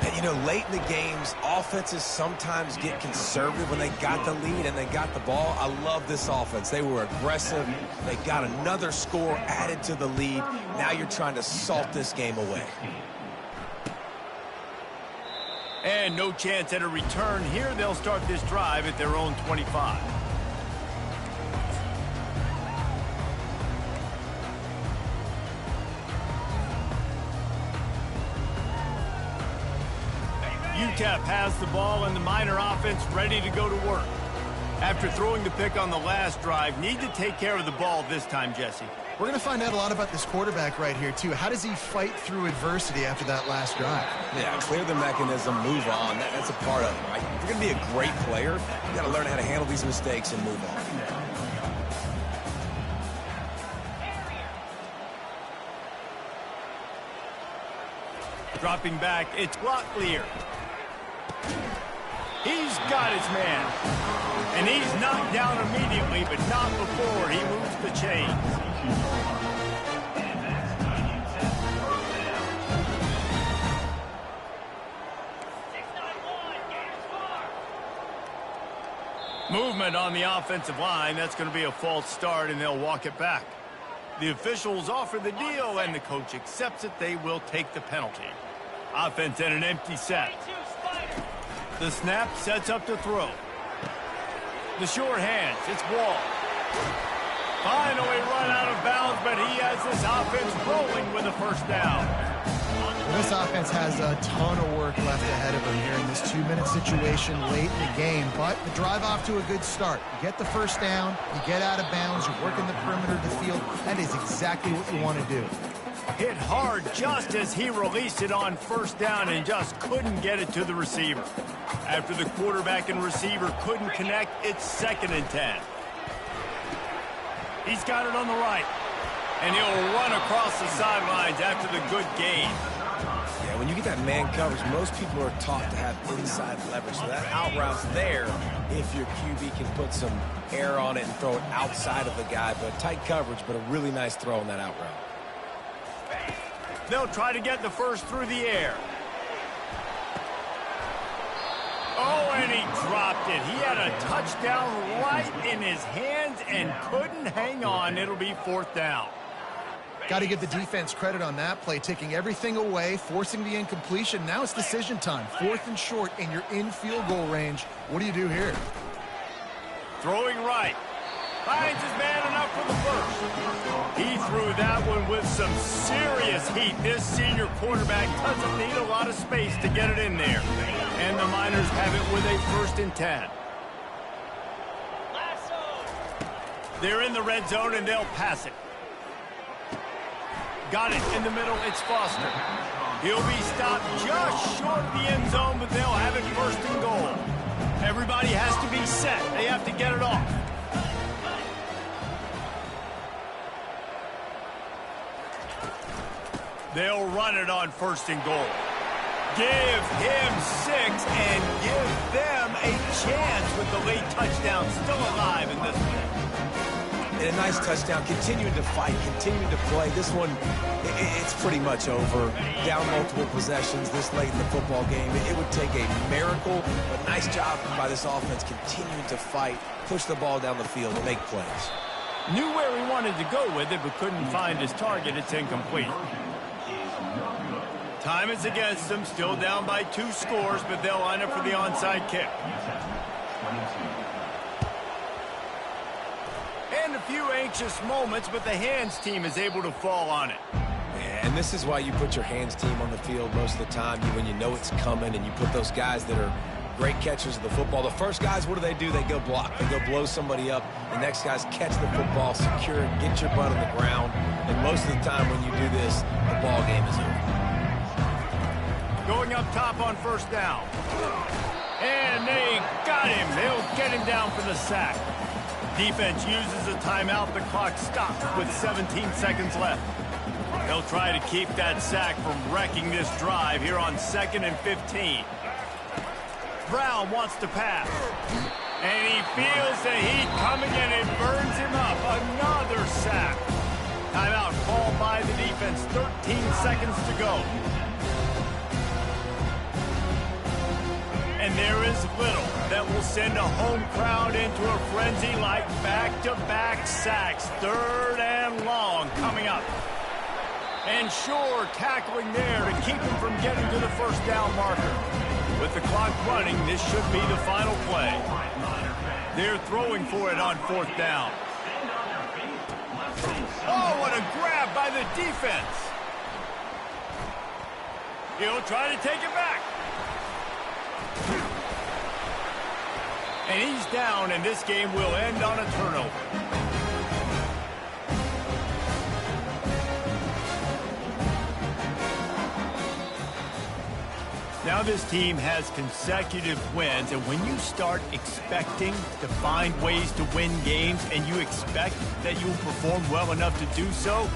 And, you know, late in the games, offenses sometimes get conservative when they got the lead and they got the ball. I love this offense. They were aggressive. They got another score added to the lead. Now you're trying to salt this game away. And no chance at a return here. They'll start this drive at their own 25. UTEP has the ball and the Miner offense ready to go to work. After throwing the pick on the last drive, need to take care of the ball this time, Jesse. We're going to find out a lot about this quarterback right here, too. How does he fight through adversity after that last drive? Yeah, clear the mechanism, move on. That's a part of it, right? If you're going to be a great player, you got to learn how to handle these mistakes and move on. Dropping back, it's Locklear. He's got his man. And he's knocked down immediately, but not before he moves the chains. Movement on the offensive line. That's going to be a false start, and they'll walk it back. The officials offer the deal, and the coach accepts it. They will take the penalty. Offense in an empty set. The snap sets up to throw. The sure hands. It's Wall. Finally run out of bounds, but he has this offense rolling with a first down. Well, this offense has a ton of work left ahead of them here in this 2-minute situation late in the game, but the drive off to a good start. You get the first down, you get out of bounds, you're working the perimeter of the field. That is exactly what you want to do. Hit hard just as he released it on first down and just couldn't get it to the receiver. After the quarterback and receiver couldn't connect, it's 2nd and 10. He's got it on the right. And he'll run across the sidelines after the good gain. Yeah, when you get that man coverage, most people are taught to have inside leverage. So that out route's there if your QB can put some air on it and throw it outside of the guy. But tight coverage, but a really nice throw on that out route. They'll try to get the first through the air. Oh, and he dropped it. He had a touchdown right in his hands and couldn't hang on. It'll be 4th down. Got to give the defense credit on that play, taking everything away, forcing the incompletion. Now it's decision time. 4th and short, and you're in field goal range. What do you do here? Throwing right. Finds his man enough for the first. He threw that one with some serious heat. This senior quarterback doesn't need a lot of space to get it in there. And the Miners have it with a 1st and 10. They're in the red zone, and they'll pass it. Got it in the middle. It's Foster. He'll be stopped just short of the end zone, but they'll have it 1st and goal. Everybody has to be set. They have to get it off. They'll run it on 1st and goal. Give him 6 and give them a chance with the late touchdown still alive in this one. And a nice touchdown, continuing to fight, continuing to play. This one, it's pretty much over. Down multiple possessions this late in the football game. It would take a miracle, but nice job by this offense continuing to fight, push the ball down the field, and make plays. Knew where he wanted to go with it, but couldn't find his target. It's incomplete. Time is against them, still down by 2 scores, but they'll line up for the onside kick. And a few anxious moments, but the hands team is able to fall on it. and this is why you put your hands team on the field most of the time when you know it's coming, and you put those guys that are great catchers of the football. The first guys, what do? They go block. They go blow somebody up. The next guys catch the football, secure it, get your butt on the ground. And most of the time when you do this, the ball game is over. Going up top on first down. And they got him. They'll get him down for the sack. Defense uses a timeout. The clock stops with 17 seconds left. They'll try to keep that sack from wrecking this drive here on 2nd and 15. Brown wants to pass. And he feels the heat coming, and it burns him up. Another sack. Timeout called by the defense. 13 seconds to go. And there is little that will send a home crowd into a frenzy like back-to-back sacks. 3rd and long coming up. And sure, tackling there to keep him from getting to the first down marker. With the clock running, this should be the final play. They're throwing for it on 4th down. Oh, what a grab by the defense. He'll try to take it back. And he's down, and this game will end on a turnover. Now this team has consecutive wins, and when you start expecting to find ways to win games and you expect that you will perform well enough to do so,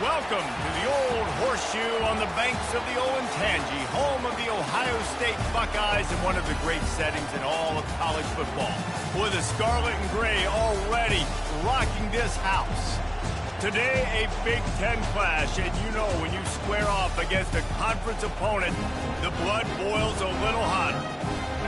Welcome to the old horseshoe on the banks of the Olentangy, home of the Ohio State Buckeyes and one of the great settings in all of college football. With the scarlet and gray already rocking this house. Today, a Big Ten clash, and you know when you square off against a conference opponent, the blood boils a little hotter.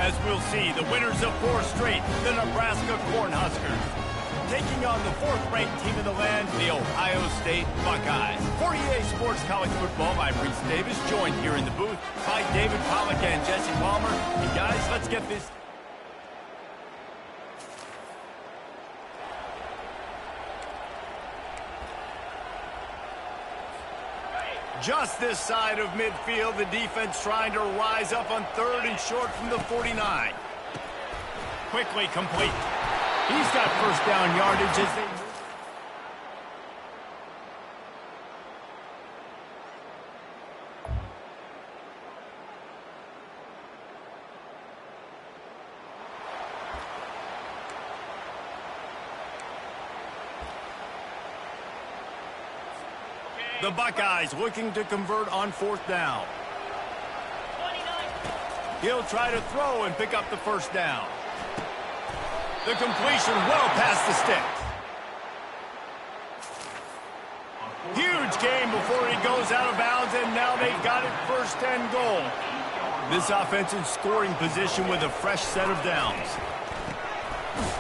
As we'll see, the winners of 4 straight, the Nebraska Cornhuskers, taking on the 4th-ranked team in the land, the Ohio State Buckeyes. For EA Sports College Football, I'm Reese Davis, joined here in the booth by David Pollack and Jesse Palmer. And guys, let's get this. Just this side of midfield, the defense trying to rise up on 3rd and short from the 49. Quickly complete. He's got first down yardage as they move. The Buckeyes looking to convert on 4th down. He'll try to throw and pick up the first down. The completion well past the sticks. Huge gain before he goes out of bounds, and now they've got it 1st and goal. This offense in scoring position with a fresh set of downs.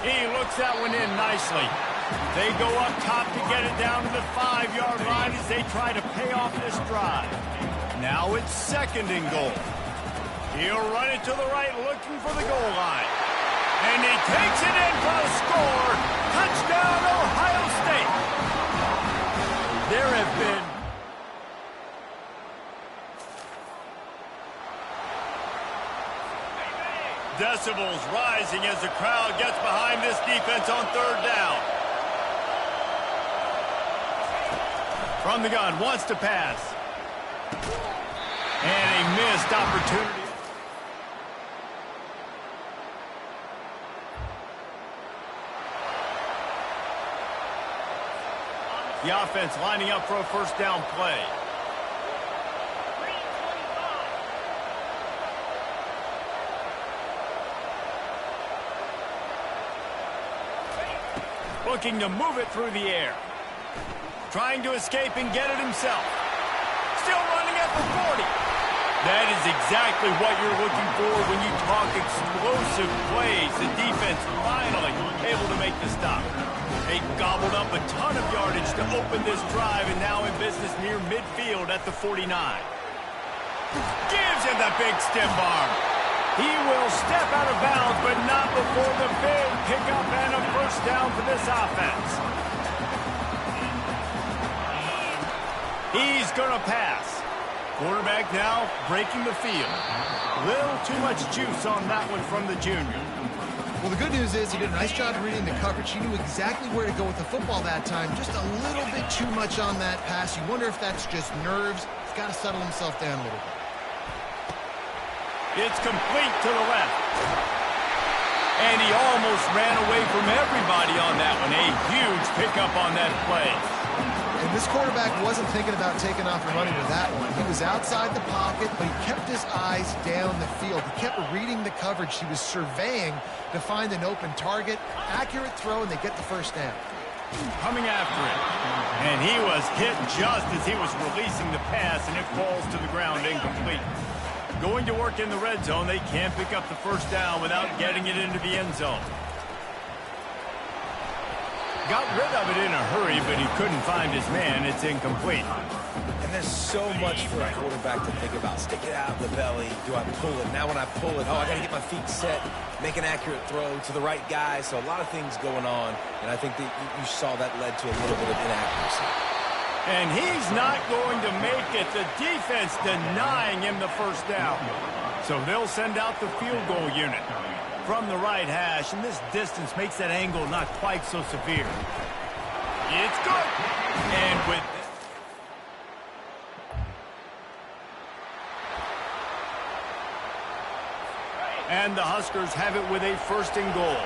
He looks that one in nicely. They go up top to get it down to the 5-yard line as they try to pay off this drive. Now it's 2nd and goal. He'll run it to the right, looking for the goal line. And he takes it in for a score. Touchdown, Ohio State. There have been decibels rising as the crowd gets behind this defense on 3rd down. From the gun, wants to pass. And a missed opportunity. The offense lining up for a 1st down play. Looking to move it through the air. Trying to escape and get it himself. Still running at the 40. That is exactly what you're looking for when you talk explosive plays. The defense finally able to make the stop. They gobbled up a ton of yardage to open this drive, and now in business near midfield at the 49. Gives him the big stiff arm. He will step out of bounds, but not before the big pickup and a 1st down for this offense. He's going to pass. Quarterback now breaking the field. Little too much juice on that one from the junior. Well, the good news is he did a nice job reading the coverage. He knew exactly where to go with the football that time. Just a little bit too much on that pass. You wonder if that's just nerves. He's got to settle himself down a little bit. It's complete to the left. And he almost ran away from everybody on that one. A huge pickup on that play. And this quarterback wasn't thinking about taking off and running with that one. He was outside the pocket, but he kept his eyes down the field. He kept reading the coverage. He was surveying to find an open target. Accurate throw, and they get the 1st down. Coming after it. And he was hit just as he was releasing the pass, and it falls to the ground incomplete. Going to work in the red zone, they can't pick up the 1st down without getting it into the end zone. Got rid of it in a hurry, but he couldn't find his man. It's incomplete. And there's so much for a quarterback to think about. Stick it out of the belly. Do I pull it? Now when I pull it, I got to get my feet set, make an accurate throw to the right guy. So a lot of things going on, and I think that you saw that led to a little bit of inaccuracy. And he's not going to make it. The defense denying him the 1st down. So they'll send out the field goal unit from the right hash, and this distance makes that angle not quite so severe. It's good. And with and the Huskers have it with a 1st and goal.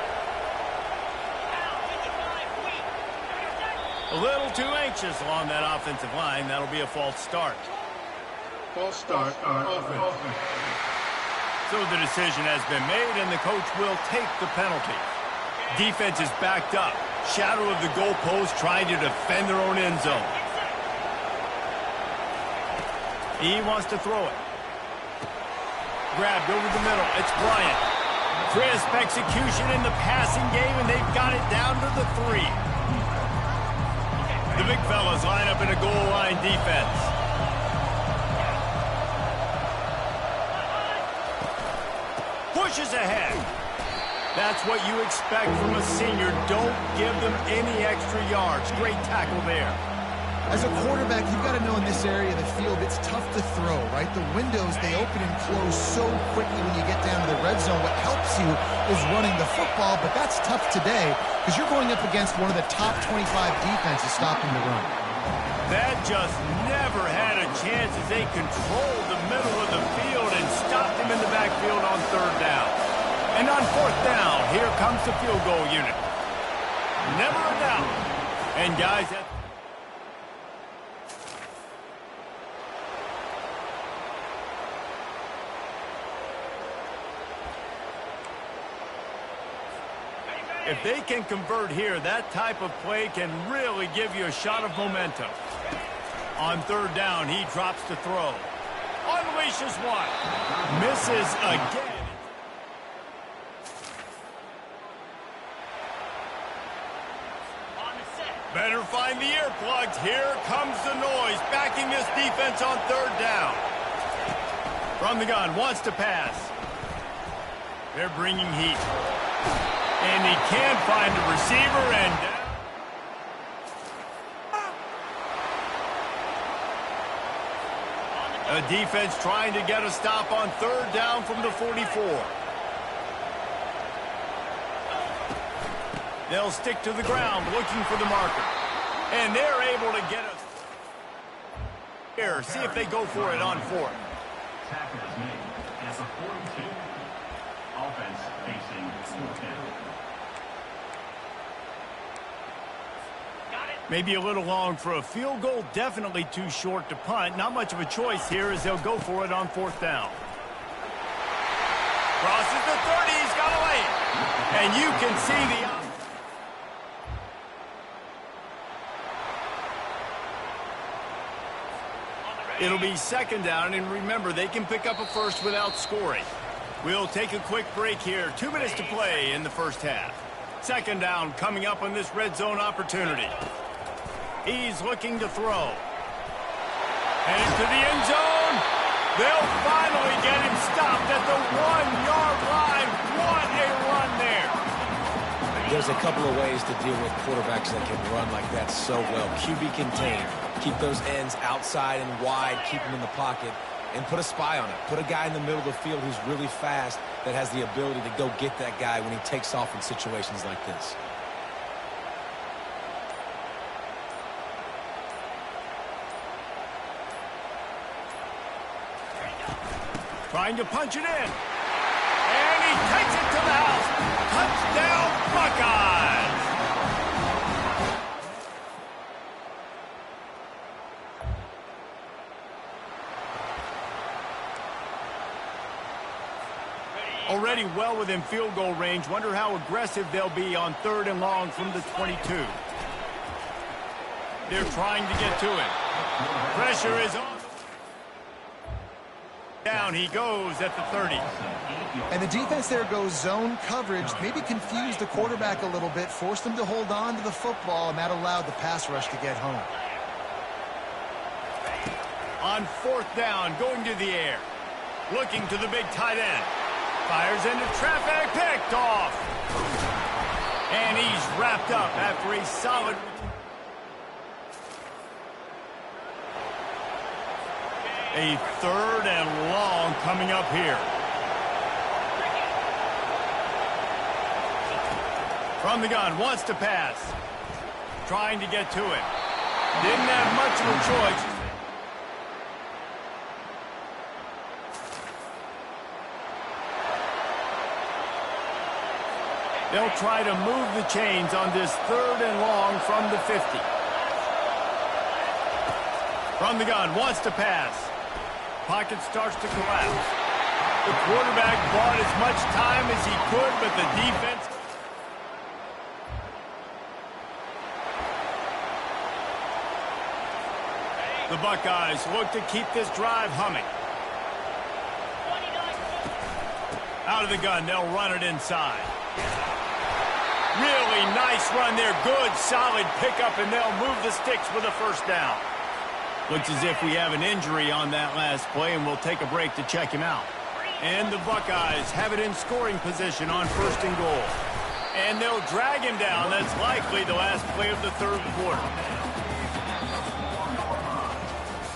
A little too anxious along that offensive line. That'll be a false start. False start. Offense. So the decision has been made, and the coach will take the penalty. Defense is backed up. Shadow of the goalpost, trying to defend their own end zone. He wants to throw it. Grabbed over the middle. It's Bryant. Crisp execution in the passing game, and they've got it down to the 3. The big fellas line up in a goal line defense. Pushes ahead. That's what you expect from a senior. Don't give them any extra yards. Great tackle there. As a quarterback, you've got to know in this area of the field, it's tough to throw, right? The windows, they open and close so quickly when you get down to the red zone. What helps you is running the football, but that's tough today because you're going up against one of the top 25 defenses stopping the run. That just never had a chance as they controlled the middle of the field and stopped him in the backfield on 3rd down. And on 4th down, here comes the field goal unit. Never a doubt. And guys, if they can convert here, that type of play can really give you a shot of momentum. On 3rd down, he drops the throw. Unleashes one. Misses again. Better find the earplugs. Here comes the noise, backing this defense on 3rd down. From the gun, wants to pass. They're bringing heat. And he can't find a receiver, and down. A defense trying to get a stop on 3rd down from the 44. They'll stick to the ground looking for the marker. And they're able to get us here. See if they go for it on 4th. Tackle is made at the 42. Offense facing 4th down. Maybe a little long for a field goal. Definitely too short to punt. Not much of a choice here as they'll go for it on 4th down. Crosses the 30. He's got to lay it. And you can see the... It'll be 2nd down, and remember, they can pick up a first without scoring. We'll take a quick break here. 2 minutes to play in the first half. 2nd down coming up on this red zone opportunity. He's looking to throw. And into the end zone. They'll finally get him stopped at the 1-yard line. What a run there. There's a couple of ways to deal with quarterbacks that can run like that so well. QB contain. Keep those ends outside and wide. Keep them in the pocket. And put a spy on it. Put a guy in the middle of the field who's really fast that has the ability to go get that guy when he takes off in situations like this. Trying to punch it in. And he takes it to the house. Touchdown, Buckeyes. Already well within field goal range. Wonder how aggressive they'll be on 3rd and long from the 22. They're trying to get to it. Pressure is on. Down he goes at the 30. And the defense there goes zone coverage, maybe confused the quarterback a little bit, forced him to hold on to the football, and that allowed the pass rush to get home. On 4th down, going to the air. Looking to the big tight end. Fires into traffic, picked off. And he's wrapped up after a solid... A 3rd and long coming up here. From the gun, wants to pass. Trying to get to it. Didn't have much of a choice. They'll try to move the chains on this 3rd and long from the 50. From the gun, wants to pass. Pocket starts to collapse. The quarterback bought as much time as he could, but the defense... The Buckeyes look to keep this drive humming. Out of the gun, they'll run it inside. Really nice run there. Good, solid pickup, and they'll move the sticks with a first down. Looks as if we have an injury on that last play, and we'll take a break to check him out. And the Buckeyes have it in scoring position on 1st and goal. And they'll drag him down. That's likely the last play of the third quarter.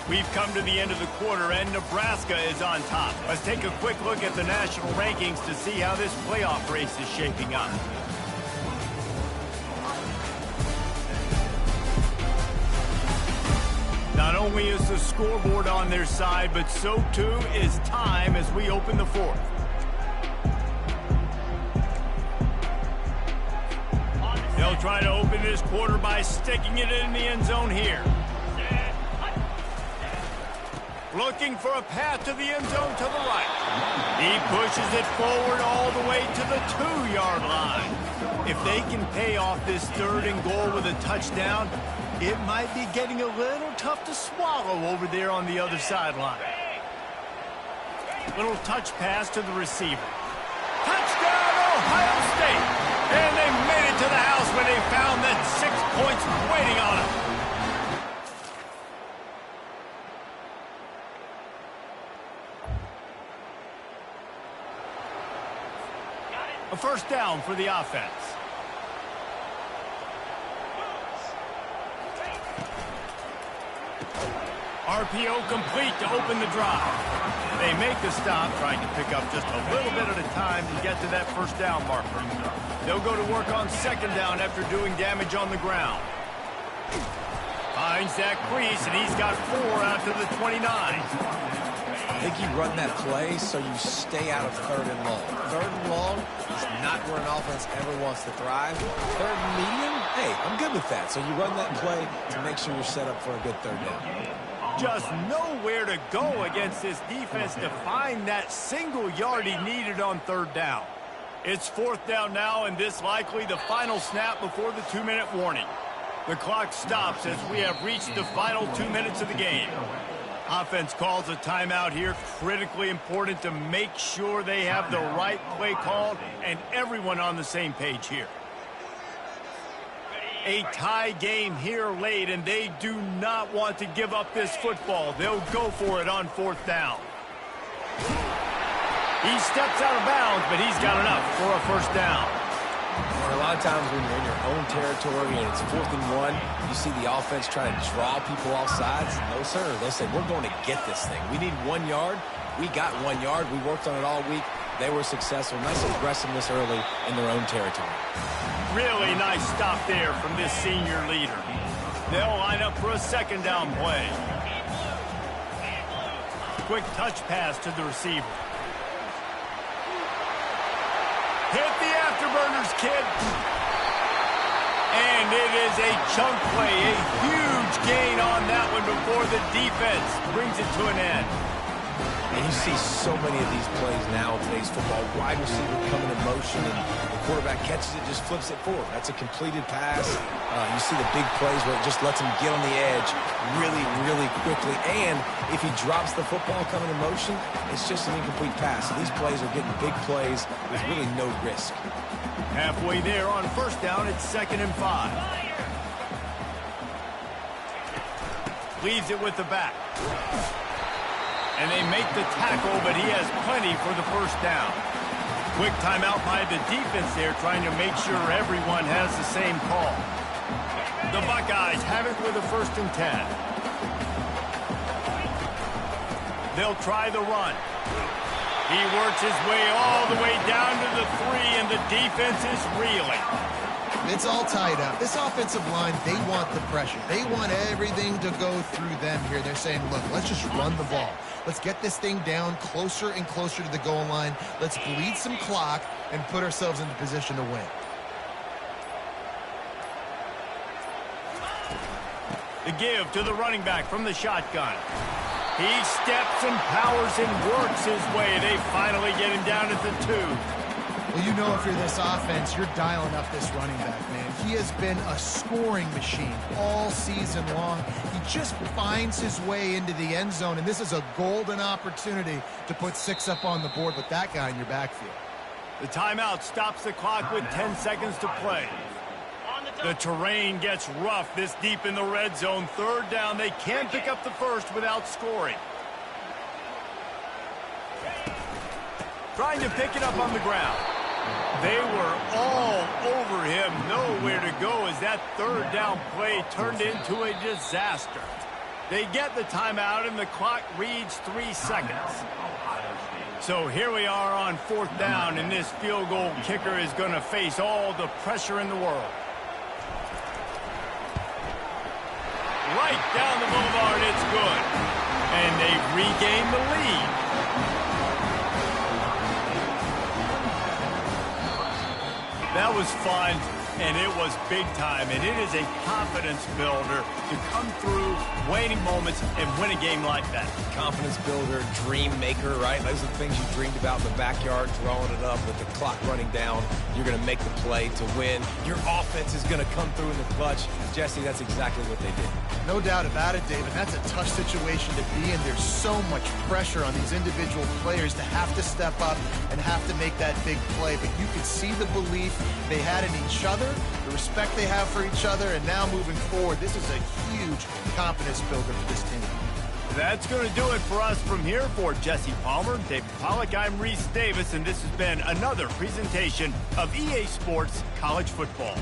We've come to the end of the quarter, and Nebraska is on top. Let's take a quick look at the national rankings to see how this playoff race is shaping up. Not only is the scoreboard on their side, but so too is time as we open the fourth. They'll try to open this quarter by sticking it in the end zone here. Looking for a path to the end zone to the right. He pushes it forward all the way to the 2-yard line. If they can pay off this 3rd and goal with a touchdown, it might be getting a little tough to swallow over there on the other sideline. Little touch pass to the receiver. Touchdown, Ohio State! And they made it to the house when they found that 6 points waiting on them. A first down for the offense. RPO complete to open the drive. They make the stop, trying to pick up just a little bit at a time to get to that first down marker. They'll go to work on 2nd down after doing damage on the ground. Finds that crease, and he's got 4 out to the 29. I think you run that play so you stay out of 3rd and long. 3rd and long is not where an offense ever wants to thrive. 3rd and medium, hey, I'm good with that. So you run that play to make sure you're set up for a good 3rd down. Just nowhere to go against this defense to find that single yard he needed on 3rd down. It's 4th down now, and this likely the final snap before the 2-minute warning. The clock stops as we have reached the final 2 minutes of the game. Offense calls a timeout here. Critically important to make sure they have the right play called and everyone on the same page here. A tie game here late, and they do not want to give up this football. They'll go for it on 4th down. He steps out of bounds, but he's got enough for a first down. And a lot of times when you're in your own territory and it's 4th and 1, you see the offense trying to draw people off sides. No, sir. They said, we're going to get this thing. We need 1 yard. We got 1 yard. We worked on it all week. They were successful. Nice aggressiveness early in their own territory. Really nice stop there from this senior leader. They'll line up for a 2nd down play. Quick touch pass to the receiver. Hit the afterburners, kid. And it is a chunk play, a huge gain on that one before the defense brings it to an end. And you see so many of these plays now in today's football. Wide receiver coming in motion, and the quarterback catches it, just flips it forward. That's a completed pass. You see the big plays where it just lets him get on the edge really, really quickly. And if he drops the football coming in motion, it's just an incomplete pass. So these plays are getting big plays with really no risk. Halfway there on 1st down, it's 2nd and 5. Leaves it with the back. And they make the tackle, but he has plenty for the first down. Quick timeout by the defense there, trying to make sure everyone has the same call. The Buckeyes have it with a 1st and 10. They'll try the run. He works his way all the way down to the 3, and the defense is reeling. It's all tied up. This offensive line, they want the pressure. They want everything to go through them here. They're saying, look, let's just run the ball. Let's get this thing down closer and closer to the goal line. Let's bleed some clock and put ourselves into position to win. The give to the running back from the shotgun. He steps and powers and works his way. They finally get him down at the 2. Well, you know if you're this offense, you're dialing up this running back, man. He has been a scoring machine all season long. He just finds his way into the end zone, and this is a golden opportunity to put 6 up on the board with that guy in your backfield. The timeout stops the clock with 10 seconds to play. The terrain gets rough this deep in the red zone. 3rd down. They can't pick up the first without scoring. Trying to pick it up on the ground. They were all over him. Nowhere to go as that 3rd down play turned into a disaster. They get the timeout and the clock reads 3 seconds. So here we are on 4th down, and this field goal kicker is going to face all the pressure in the world. Right down the boulevard, it's good. And they've regained the lead. That was fun, and it was big time, and it is a confidence builder to come through waning moments and win a game like that. Confidence builder, dream maker, right? Those are the things you dreamed about in the backyard, throwing it up with the clock running down. You're going to make the play to win. Your offense is going to come through in the clutch. Jesse, that's exactly what they did. No doubt about it, David. That's a tough situation to be in. There's so much pressure on these individual players to have to step up and have to make that big play. But you could see the belief they had in each other, the respect they have for each other, and now moving forward, this is a huge confidence builder for this team. That's going to do it for us from here. For Jesse Palmer, David Pollack, I'm Reese Davis, and this has been another presentation of EA Sports College Football.